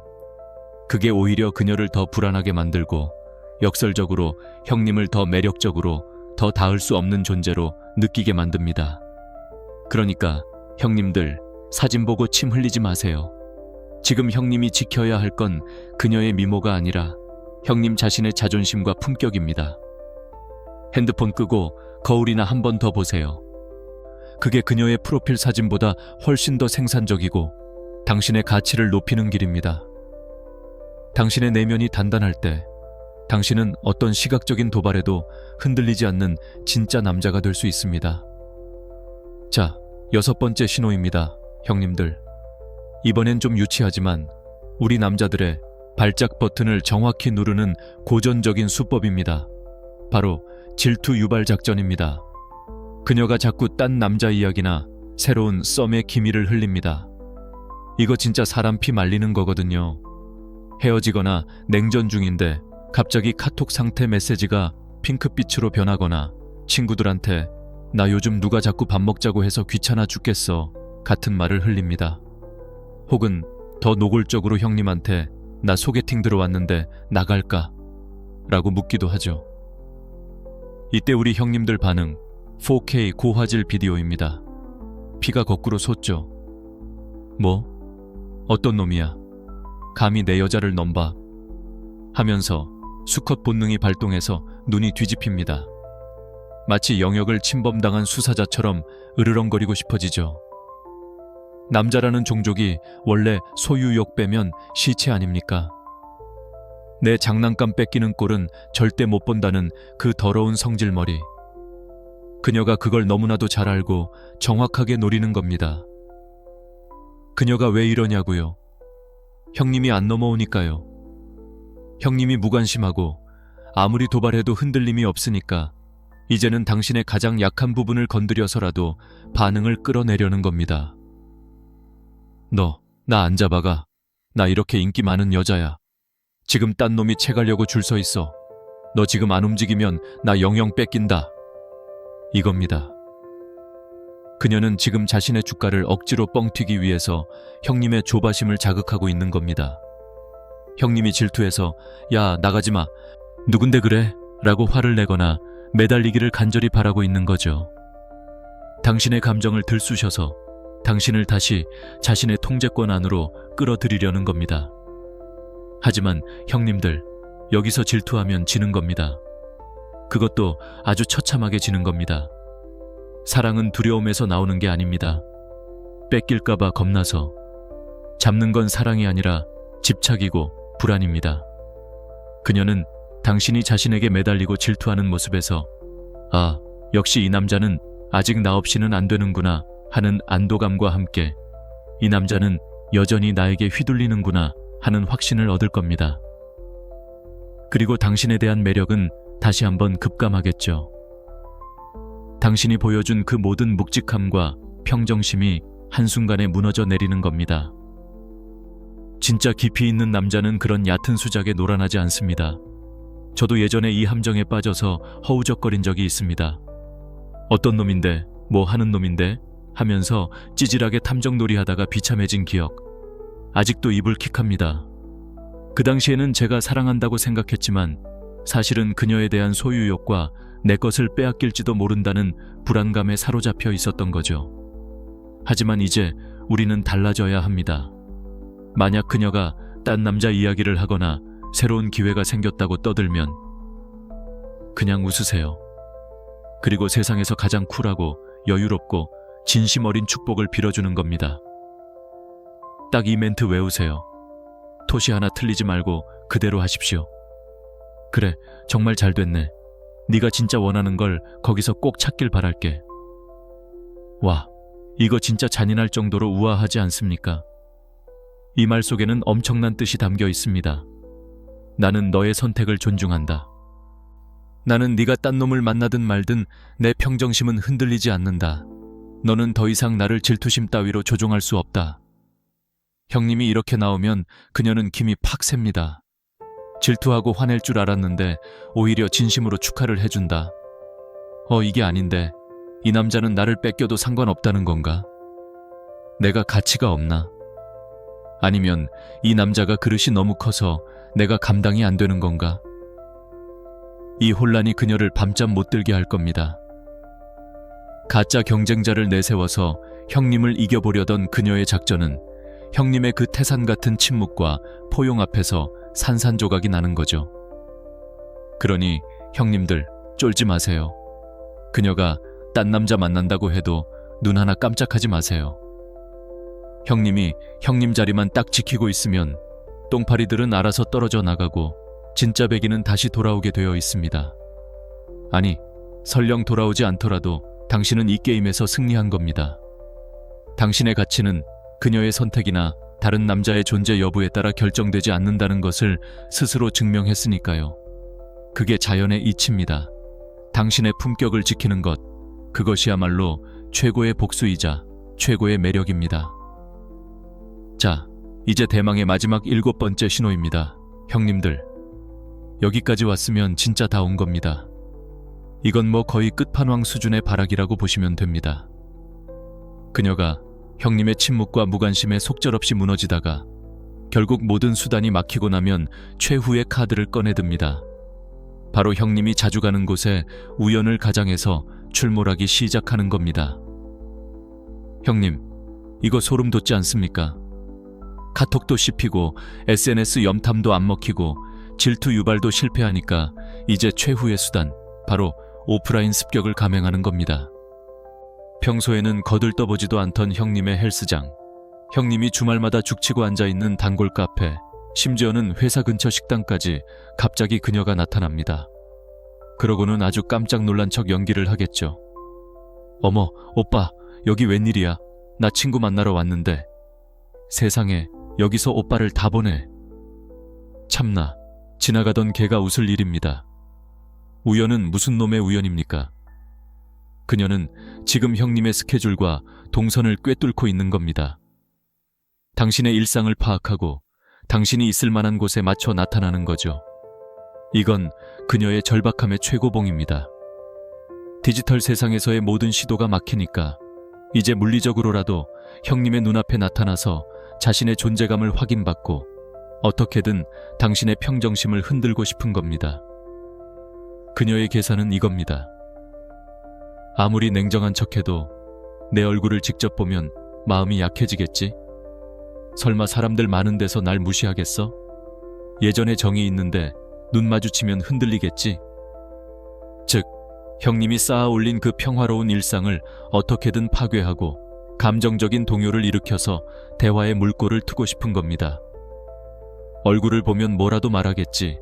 그게 오히려 그녀를 더 불안하게 만들고 역설적으로 형님을 더 매력적으로, 더 닿을 수 없는 존재로 느끼게 만듭니다. 그러니까 형님들, 사진 보고 침 흘리지 마세요. 지금 형님이 지켜야 할 건 그녀의 미모가 아니라 형님 자신의 자존심과 품격입니다. 핸드폰 끄고 거울이나 한 번 더 보세요. 그게 그녀의 프로필 사진보다 훨씬 더 생산적이고 당신의 가치를 높이는 길입니다. 당신의 내면이 단단할 때 당신은 어떤 시각적인 도발에도 흔들리지 않는 진짜 남자가 될 수 있습니다. 자, 6번째 신호입니다, 형님들. 이번엔 좀 유치하지만 우리 남자들의 발작 버튼을 정확히 누르는 고전적인 수법입니다. 바로 질투 유발 작전입니다. 그녀가 자꾸 딴 남자 이야기나 새로운 썸의 기미를 흘립니다. 이거 진짜 사람 피 말리는 거거든요. 헤어지거나 냉전 중인데 갑자기 카톡 상태 메시지가 핑크빛으로 변하거나 친구들한테 나 요즘 누가 자꾸 밥 먹자고 해서 귀찮아 죽겠어 같은 말을 흘립니다. 혹은 더 노골적으로 형님한테 나 소개팅 들어왔는데 나갈까? 라고 묻기도 하죠. 이때 우리 형님들 반응 4K 고화질 비디오입니다. 피가 거꾸로 솟죠. 뭐? 어떤 놈이야? 감히 내 여자를 넘봐? 하면서 수컷 본능이 발동해서 눈이 뒤집힙니다. 마치 영역을 침범당한 수사자처럼 으르렁거리고 싶어지죠. 남자라는 종족이 원래 소유욕 빼면 시체 아닙니까? 내 장난감 뺏기는 꼴은 절대 못 본다는 그 더러운 성질머리. 그녀가 그걸 너무나도 잘 알고 정확하게 노리는 겁니다. 그녀가 왜 이러냐고요? 형님이 안 넘어오니까요. 형님이 무관심하고 아무리 도발해도 흔들림이 없으니까 이제는 당신의 가장 약한 부분을 건드려서라도 반응을 끌어내려는 겁니다. 너, 나 안 잡아가. 나 이렇게 인기 많은 여자야. 지금 딴 놈이 채가려고 줄 서 있어. 너 지금 안 움직이면 나 영영 뺏긴다. 이겁니다. 그녀는 지금 자신의 주가를 억지로 뻥튀기 위해서 형님의 조바심을 자극하고 있는 겁니다. 형님이 질투해서 야 나가지 마. 누군데 그래? 라고 화를 내거나 매달리기를 간절히 바라고 있는 거죠. 당신의 감정을 들쑤셔서 당신을 다시 자신의 통제권 안으로 끌어들이려는 겁니다. 하지만 형님들, 여기서 질투하면 지는 겁니다. 그것도 아주 처참하게 지는 겁니다. 사랑은 두려움에서 나오는 게 아닙니다. 뺏길까봐 겁나서. 잡는 건 사랑이 아니라 집착이고 불안입니다. 그녀는 당신이 자신에게 매달리고 질투하는 모습에서 아, 역시 이 남자는 아직 나 없이는 안 되는구나 하는 안도감과 함께 이 남자는 여전히 나에게 휘둘리는구나 하는 확신을 얻을 겁니다. 그리고 당신에 대한 매력은 다시 한번 급감하겠죠. 당신이 보여준 그 모든 묵직함과 평정심이 한순간에 무너져 내리는 겁니다. 진짜 깊이 있는 남자는 그런 얕은 수작에 노란하지 않습니다. 저도 예전에 이 함정에 빠져서 허우적거린 적이 있습니다. 어떤 놈인데, 뭐 하는 놈인데 하면서 찌질하게 탐정놀이 하다가 비참해진 기억. 아직도 이불킥합니다. 그 당시에는 제가 사랑한다고 생각했지만 사실은 그녀에 대한 소유욕과 내 것을 빼앗길지도 모른다는 불안감에 사로잡혀 있었던 거죠. 하지만 이제 우리는 달라져야 합니다. 만약 그녀가 딴 남자 이야기를 하거나 새로운 기회가 생겼다고 떠들면 그냥 웃으세요. 그리고 세상에서 가장 쿨하고 여유롭고 진심 어린 축복을 빌어주는 겁니다. 딱 이 멘트 외우세요. 토시 하나 틀리지 말고 그대로 하십시오. 그래, 정말 잘 됐네. 네가 진짜 원하는 걸 거기서 꼭 찾길 바랄게. 와, 이거 진짜 잔인할 정도로 우아하지 않습니까? 이 말 속에는 엄청난 뜻이 담겨 있습니다. 나는 너의 선택을 존중한다. 나는 네가 딴 놈을 만나든 말든 내 평정심은 흔들리지 않는다. 너는 더 이상 나를 질투심 따위로 조종할 수 없다. 형님이 이렇게 나오면 그녀는 김이 팍 셉니다. 질투하고 화낼 줄 알았는데 오히려 진심으로 축하를 해준다. 이게 아닌데 이 남자는 나를 뺏겨도 상관없다는 건가? 내가 가치가 없나? 아니면 이 남자가 그릇이 너무 커서 내가 감당이 안 되는 건가? 이 혼란이 그녀를 밤잠 못 들게 할 겁니다. 가짜 경쟁자를 내세워서 형님을 이겨보려던 그녀의 작전은 형님의 그 태산 같은 침묵과 포용 앞에서 산산조각이 나는 거죠. 그러니 형님들 쫄지 마세요. 그녀가 딴 남자 만난다고 해도 눈 하나 깜짝하지 마세요. 형님이 형님 자리만 딱 지키고 있으면 똥파리들은 알아서 떨어져 나가고 진짜 백이는 다시 돌아오게 되어 있습니다. 아니, 설령 돌아오지 않더라도 당신은 이 게임에서 승리한 겁니다. 당신의 가치는 그녀의 선택이나 다른 남자의 존재 여부에 따라 결정되지 않는다는 것을 스스로 증명했으니까요. 그게 자연의 이치입니다. 당신의 품격을 지키는 것, 그것이야말로 최고의 복수이자 최고의 매력입니다. 자, 이제 대망의 마지막 7번째 신호입니다. 형님들, 여기까지 왔으면 진짜 다 온 겁니다. 이건 뭐 거의 끝판왕 수준의 발악이라고 보시면 됩니다. 그녀가 형님의 침묵과 무관심에 속절없이 무너지다가 결국 모든 수단이 막히고 나면 최후의 카드를 꺼내듭니다. 바로 형님이 자주 가는 곳에 우연을 가장해서 출몰하기 시작하는 겁니다. 형님, 이거 소름 돋지 않습니까? 카톡도 씹히고 SNS 염탐도 안 먹히고 질투 유발도 실패하니까 이제 최후의 수단, 바로 오프라인 습격을 감행하는 겁니다. 평소에는 거들떠보지도 않던 형님의 헬스장, 형님이 주말마다 죽치고 앉아있는 단골 카페, 심지어는 회사 근처 식당까지 갑자기 그녀가 나타납니다. 그러고는 아주 깜짝 놀란 척 연기를 하겠죠. 어머, 오빠, 여기 웬일이야? 나 친구 만나러 왔는데. 세상에, 여기서 오빠를 다 보내. 참나, 지나가던 개가 웃을 일입니다. 우연은 무슨 놈의 우연입니까? 그녀는 지금 형님의 스케줄과 동선을 꿰뚫고 있는 겁니다. 당신의 일상을 파악하고 당신이 있을 만한 곳에 맞춰 나타나는 거죠. 이건 그녀의 절박함의 최고봉입니다. 디지털 세상에서의 모든 시도가 막히니까 이제 물리적으로라도 형님의 눈앞에 나타나서 자신의 존재감을 확인받고 어떻게든 당신의 평정심을 흔들고 싶은 겁니다. 그녀의 계산은 이겁니다. 아무리 냉정한 척해도 내 얼굴을 직접 보면 마음이 약해지겠지? 설마 사람들 많은 데서 날 무시하겠어? 예전에 정이 있는데 눈 마주치면 흔들리겠지? 즉, 형님이 쌓아 올린 그 평화로운 일상을 어떻게든 파괴하고 감정적인 동요를 일으켜서 대화의 물꼬를 트고 싶은 겁니다. 얼굴을 보면 뭐라도 말하겠지.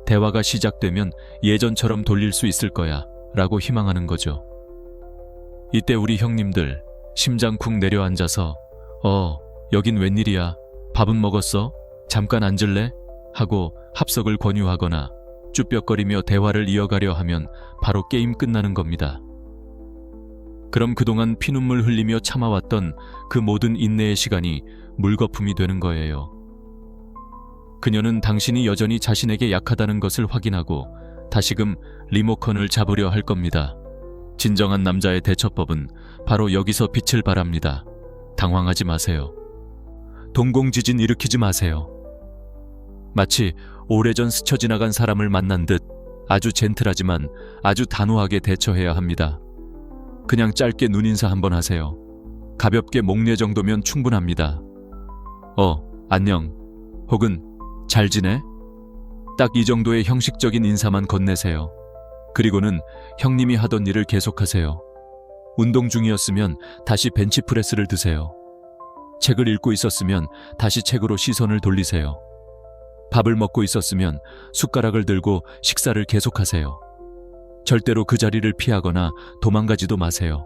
대화가 시작되면 예전처럼 돌릴 수 있을 거야 라고 희망하는 거죠. 이때 우리 형님들 심장 쿵 내려앉아서 여긴 웬일이야? 밥은 먹었어? 잠깐 앉을래? 하고 합석을 권유하거나 쭈뼛거리며 대화를 이어가려 하면 바로 게임 끝나는 겁니다. 그럼 그동안 피눈물 흘리며 참아왔던 그 모든 인내의 시간이 물거품이 되는 거예요. 그녀는 당신이 여전히 자신에게 약하다는 것을 확인하고 다시금 리모컨을 잡으려 할 겁니다. 진정한 남자의 대처법은 바로 여기서 빛을 발합니다. 당황하지 마세요. 동공지진 일으키지 마세요. 마치 오래전 스쳐 지나간 사람을 만난 듯 아주 젠틀하지만 아주 단호하게 대처해야 합니다. 그냥 짧게 눈인사 한번 하세요. 가볍게 목례 정도면 충분합니다. 안녕. 혹은 잘 지내? 딱 이 정도의 형식적인 인사만 건네세요. 그리고는 형님이 하던 일을 계속하세요. 운동 중이었으면 다시 벤치프레스를 드세요. 책을 읽고 있었으면 다시 책으로 시선을 돌리세요. 밥을 먹고 있었으면 숟가락을 들고 식사를 계속하세요. 절대로 그 자리를 피하거나 도망가지도 마세요.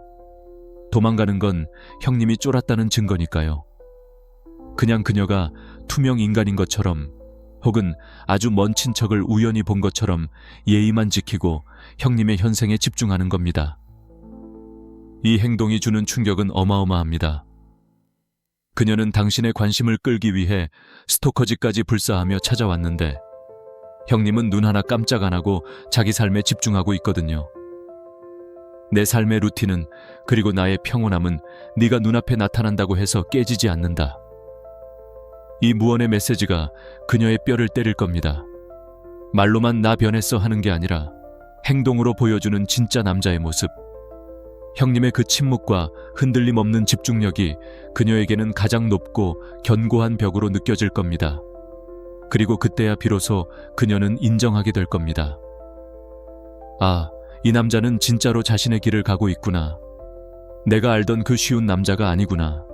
도망가는 건 형님이 쫄았다는 증거니까요. 그냥 그녀가 투명 인간인 것처럼 혹은 아주 먼 친척을 우연히 본 것처럼 예의만 지키고 형님의 현생에 집중하는 겁니다. 이 행동이 주는 충격은 어마어마합니다. 그녀는 당신의 관심을 끌기 위해 스토커지까지 불사하며 찾아왔는데 형님은 눈 하나 깜짝 안 하고 자기 삶에 집중하고 있거든요. 내 삶의 루틴은 그리고 나의 평온함은 네가 눈앞에 나타난다고 해서 깨지지 않는다. 이 무언의 메시지가 그녀의 뼈를 때릴 겁니다. 말로만 나 변했어 하는 게 아니라 행동으로 보여주는 진짜 남자의 모습. 형님의 그 침묵과 흔들림 없는 집중력이 그녀에게는 가장 높고 견고한 벽으로 느껴질 겁니다. 그리고 그때야 비로소 그녀는 인정하게 될 겁니다. 아, 이 남자는 진짜로 자신의 길을 가고 있구나. 내가 알던 그 쉬운 남자가 아니구나.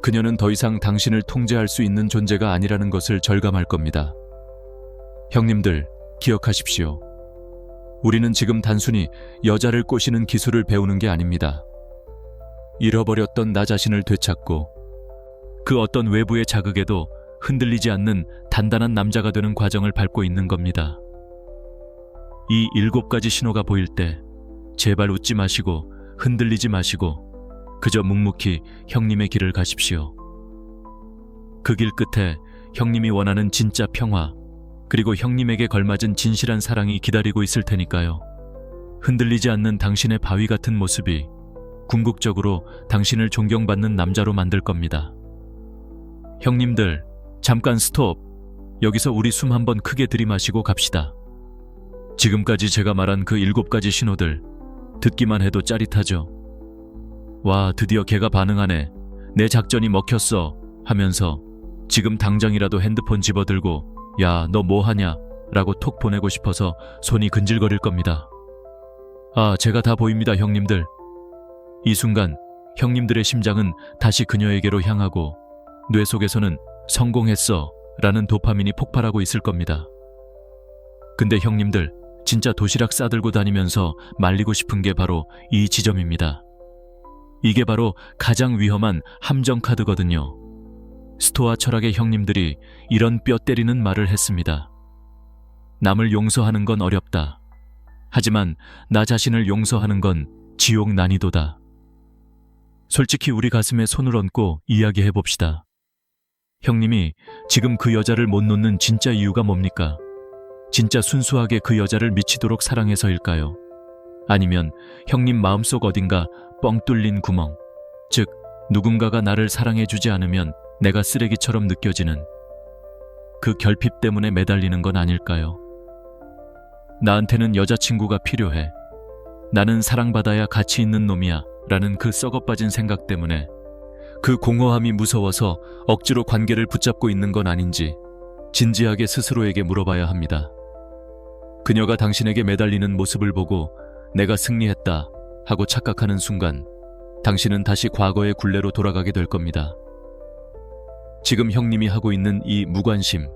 그녀는 더 이상 당신을 통제할 수 있는 존재가 아니라는 것을 절감할 겁니다. 형님들, 기억하십시오. 우리는 지금 단순히 여자를 꼬시는 기술을 배우는 게 아닙니다. 잃어버렸던 나 자신을 되찾고 그 어떤 외부의 자극에도 흔들리지 않는 단단한 남자가 되는 과정을 밟고 있는 겁니다. 이 7가지 신호가 보일 때 제발 웃지 마시고 흔들리지 마시고 그저 묵묵히 형님의 길을 가십시오. 그 길 끝에 형님이 원하는 진짜 평화, 그리고 형님에게 걸맞은 진실한 사랑이 기다리고 있을 테니까요. 흔들리지 않는 당신의 바위 같은 모습이 궁극적으로 당신을 존경받는 남자로 만들 겁니다. 형님들, 잠깐 스톱. 여기서 우리 숨 한번 크게 들이마시고 갑시다. 지금까지 제가 말한 그 7가지 신호들, 듣기만 해도 짜릿하죠. 와, 드디어 걔가 반응하네. 내 작전이 먹혔어. 하면서 지금 당장이라도 핸드폰 집어들고 야, 너 뭐하냐? 라고 톡 보내고 싶어서 손이 근질거릴 겁니다. 아, 제가 다 보입니다, 형님들. 이 순간 형님들의 심장은 다시 그녀에게로 향하고 뇌 속에서는 성공했어 라는 도파민이 폭발하고 있을 겁니다. 근데 형님들, 진짜 도시락 싸들고 다니면서 말리고 싶은 게 바로 이 지점입니다. 이게 바로 가장 위험한 함정 카드거든요. 스토아 철학의 형님들이 이런 뼈 때리는 말을 했습니다. 남을 용서하는 건 어렵다. 하지만 나 자신을 용서하는 건 지옥 난이도다. 솔직히 우리 가슴에 손을 얹고 이야기해 봅시다. 형님이 지금 그 여자를 못 놓는 진짜 이유가 뭡니까? 진짜 순수하게 그 여자를 미치도록 사랑해서일까요? 아니면 형님 마음속 어딘가 뻥 뚫린 구멍, 즉 누군가가 나를 사랑해주지 않으면 내가 쓰레기처럼 느껴지는 그 결핍 때문에 매달리는 건 아닐까요? 나한테는 여자친구가 필요해. 나는 사랑받아야 가치 있는 놈이야 라는 그 썩어빠진 생각 때문에 그 공허함이 무서워서 억지로 관계를 붙잡고 있는 건 아닌지 진지하게 스스로에게 물어봐야 합니다. 그녀가 당신에게 매달리는 모습을 보고 내가 승리했다 하고 착각하는 순간 당신은 다시 과거의 굴레로 돌아가게 될 겁니다. 지금 형님이 하고 있는 이 무관심,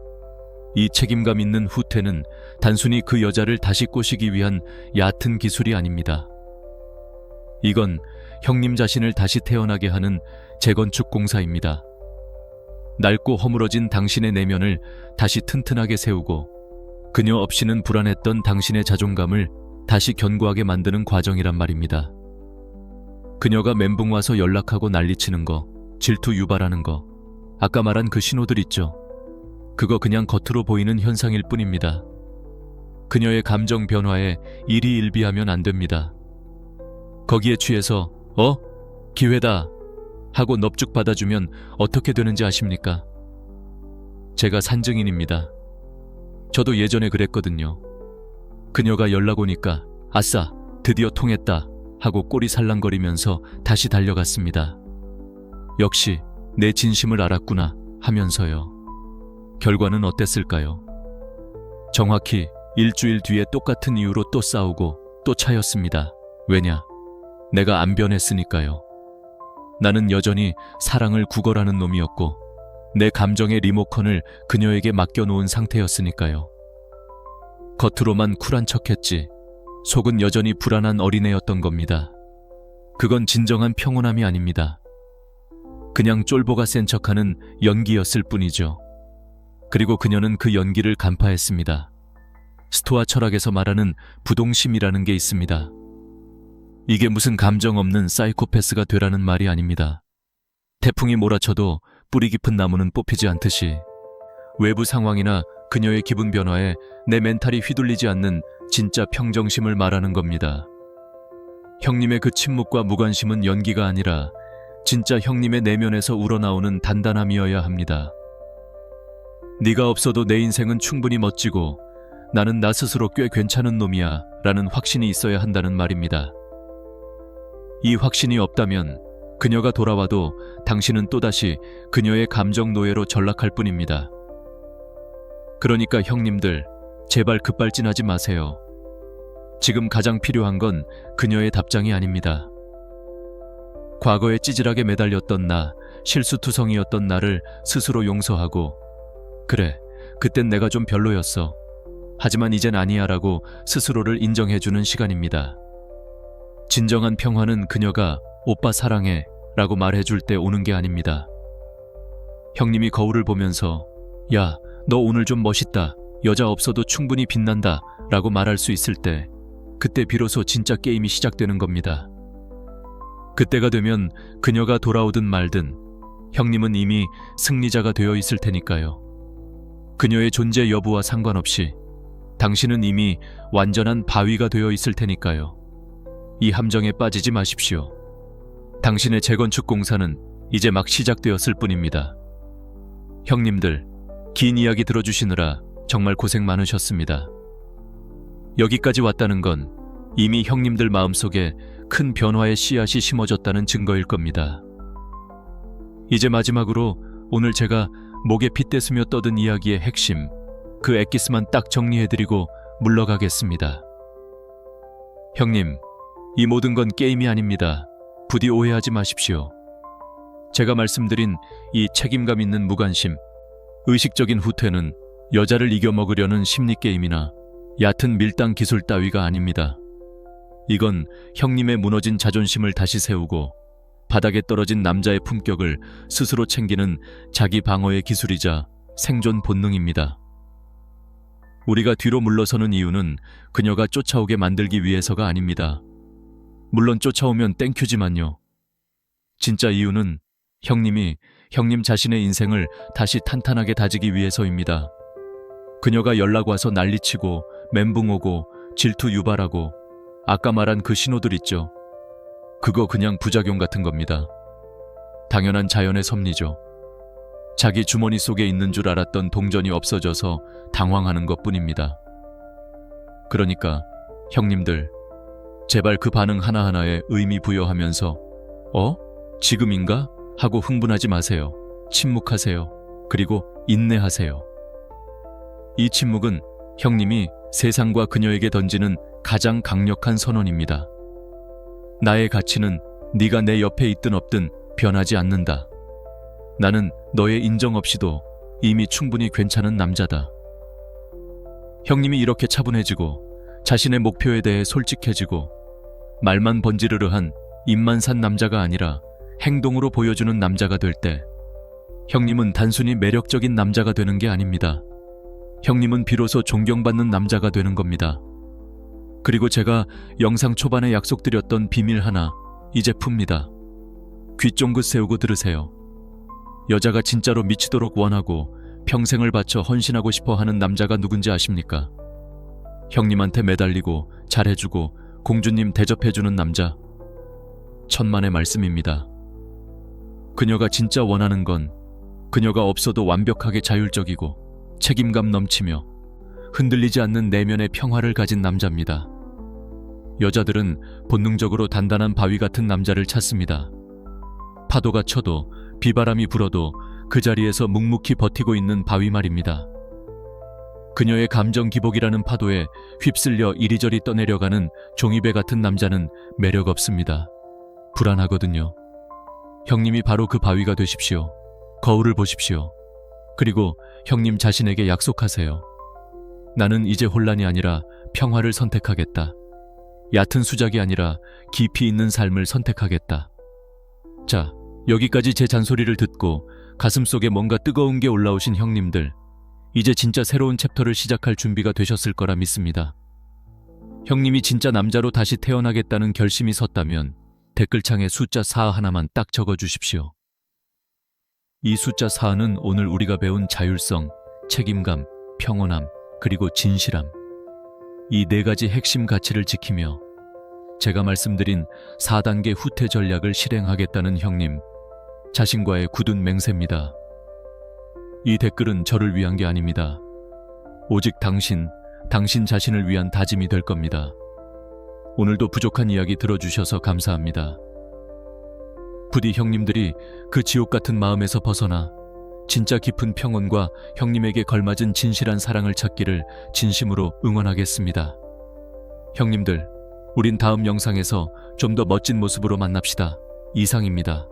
이 책임감 있는 후퇴는 단순히 그 여자를 다시 꼬시기 위한 얕은 기술이 아닙니다. 이건 형님 자신을 다시 태어나게 하는 재건축 공사입니다. 낡고 허물어진 당신의 내면을 다시 튼튼하게 세우고 그녀 없이는 불안했던 당신의 자존감을 다시 견고하게 만드는 과정이란 말입니다. 그녀가 멘붕 와서 연락하고 난리치는 거, 질투 유발하는 거, 아까 말한 그 신호들 있죠. 그거 그냥 겉으로 보이는 현상일 뿐입니다. 그녀의 감정 변화에 일희일비하면 안 됩니다. 거기에 취해서 기회다 하고 넙죽 받아주면 어떻게 되는지 아십니까? 제가 산증인입니다. 저도 예전에 그랬거든요. 그녀가 연락 오니까 아싸 드디어 통했다 하고 꼬리 살랑거리면서 다시 달려갔습니다. 역시 내 진심을 알았구나 하면서요. 결과는 어땠을까요? 정확히 일주일 뒤에 똑같은 이유로 또 싸우고 또 차였습니다. 왜냐? 내가 안 변했으니까요. 나는 여전히 사랑을 구걸하는 놈이었고 내 감정의 리모컨을 그녀에게 맡겨놓은 상태였으니까요. 겉으로만 쿨한 척했지 속은 여전히 불안한 어린애였던 겁니다. 그건 진정한 평온함이 아닙니다. 그냥 쫄보가 센 척하는 연기였을 뿐이죠. 그리고 그녀는 그 연기를 간파했습니다. 스토아 철학에서 말하는 부동심이라는 게 있습니다. 이게 무슨 감정 없는 사이코패스가 되라는 말이 아닙니다. 태풍이 몰아쳐도 뿌리 깊은 나무는 뽑히지 않듯이 외부 상황이나 그녀의 기분 변화에 내 멘탈이 휘둘리지 않는 진짜 평정심을 말하는 겁니다. 형님의 그 침묵과 무관심은 연기가 아니라 진짜 형님의 내면에서 우러나오는 단단함이어야 합니다. 네가 없어도 내 인생은 충분히 멋지고 나는 나 스스로 꽤 괜찮은 놈이야 라는 확신이 있어야 한다는 말입니다. 이 확신이 없다면 그녀가 돌아와도 당신은 또다시 그녀의 감정 노예로 전락할 뿐입니다. 그러니까 형님들, 제발 급발진하지 마세요. 지금 가장 필요한 건 그녀의 답장이 아닙니다. 과거에 찌질하게 매달렸던 나, 실수투성이었던 나를 스스로 용서하고, 그래, 그땐 내가 좀 별로였어. 하지만 이젠 아니야 라고 스스로를 인정해주는 시간입니다. 진정한 평화는 그녀가 오빠 사랑해 라고 말해줄 때 오는 게 아닙니다. 형님이 거울을 보면서 야, 너 오늘 좀 멋있다. 여자 없어도 충분히 빛난다 라고 말할 수 있을 때 그때 비로소 진짜 게임이 시작되는 겁니다. 그때가 되면 그녀가 돌아오든 말든 형님은 이미 승리자가 되어 있을 테니까요. 그녀의 존재 여부와 상관없이 당신은 이미 완전한 바위가 되어 있을 테니까요. 이 함정에 빠지지 마십시오. 당신의 재건축 공사는 이제 막 시작되었을 뿐입니다. 형님들, 긴 이야기 들어주시느라 정말 고생 많으셨습니다. 여기까지 왔다는 건 이미 형님들 마음속에 큰 변화의 씨앗이 심어졌다는 증거일 겁니다. 이제 마지막으로 오늘 제가 목에 빗대수며 떠든 이야기의 핵심, 그 엑기스만 딱 정리해드리고 물러가겠습니다. 형님, 이 모든 건 게임이 아닙니다. 부디 오해하지 마십시오. 제가 말씀드린 이 책임감 있는 무관심, 의식적인 후퇴는 여자를 이겨먹으려는 심리게임이나 얕은 밀당 기술 따위가 아닙니다. 이건 형님의 무너진 자존심을 다시 세우고 바닥에 떨어진 남자의 품격을 스스로 챙기는 자기 방어의 기술이자 생존 본능입니다. 우리가 뒤로 물러서는 이유는 그녀가 쫓아오게 만들기 위해서가 아닙니다. 물론 쫓아오면 땡큐지만요. 진짜 이유는 형님이 형님 자신의 인생을 다시 탄탄하게 다지기 위해서입니다. 그녀가 연락 와서 난리치고 멘붕 오고 질투 유발하고 아까 말한 그 신호들 있죠. 그거 그냥 부작용 같은 겁니다. 당연한 자연의 섭리죠. 자기 주머니 속에 있는 줄 알았던 동전이 없어져서 당황하는 것뿐입니다. 그러니까 형님들, 제발 그 반응 하나하나에 의미 부여하면서 지금인가? 하고 흥분하지 마세요. 침묵하세요. 그리고 인내하세요. 이 침묵은 형님이 세상과 그녀에게 던지는 가장 강력한 선언입니다. 나의 가치는 네가 내 옆에 있든 없든 변하지 않는다. 나는 너의 인정 없이도 이미 충분히 괜찮은 남자다. 형님이 이렇게 차분해지고 자신의 목표에 대해 솔직해지고 말만 번지르르한 입만 산 남자가 아니라 행동으로 보여주는 남자가 될 때 형님은 단순히 매력적인 남자가 되는 게 아닙니다. 형님은 비로소 존경받는 남자가 되는 겁니다. 그리고 제가 영상 초반에 약속드렸던 비밀 하나 이제 풉니다. 귀 쫑긋 세우고 들으세요. 여자가 진짜로 미치도록 원하고 평생을 바쳐 헌신하고 싶어 하는 남자가 누군지 아십니까? 형님한테 매달리고 잘해주고 공주님 대접해주는 남자. 천만의 말씀입니다. 그녀가 진짜 원하는 건 그녀가 없어도 완벽하게 자율적이고 책임감 넘치며 흔들리지 않는 내면의 평화를 가진 남자입니다. 여자들은 본능적으로 단단한 바위 같은 남자를 찾습니다. 파도가 쳐도 비바람이 불어도 그 자리에서 묵묵히 버티고 있는 바위 말입니다. 그녀의 감정 기복이라는 파도에 휩쓸려 이리저리 떠내려가는 종이배 같은 남자는 매력 없습니다. 불안하거든요. 형님이 바로 그 바위가 되십시오. 거울을 보십시오. 그리고 형님 자신에게 약속하세요. 나는 이제 혼란이 아니라 평화를 선택하겠다. 얕은 수작이 아니라 깊이 있는 삶을 선택하겠다. 자, 여기까지 제 잔소리를 듣고 가슴속에 뭔가 뜨거운 게 올라오신 형님들, 이제 진짜 새로운 챕터를 시작할 준비가 되셨을 거라 믿습니다. 형님이 진짜 남자로 다시 태어나겠다는 결심이 섰다면 댓글창에 숫자 4 하나만 딱 적어주십시오. 이 숫자 4는 오늘 우리가 배운 자율성, 책임감, 평온함, 그리고 진실함, 이 네 가지 핵심 가치를 지키며 제가 말씀드린 4단계 후퇴 전략을 실행하겠다는 형님, 자신과의 굳은 맹세입니다. 이 댓글은 저를 위한 게 아닙니다. 오직 당신 자신을 위한 다짐이 될 겁니다. 오늘도 부족한 이야기 들어주셔서 감사합니다. 부디 형님들이 그 지옥 같은 마음에서 벗어나 진짜 깊은 평온과 형님에게 걸맞은 진실한 사랑을 찾기를 진심으로 응원하겠습니다. 형님들, 우린 다음 영상에서 좀 더 멋진 모습으로 만납시다. 이상입니다.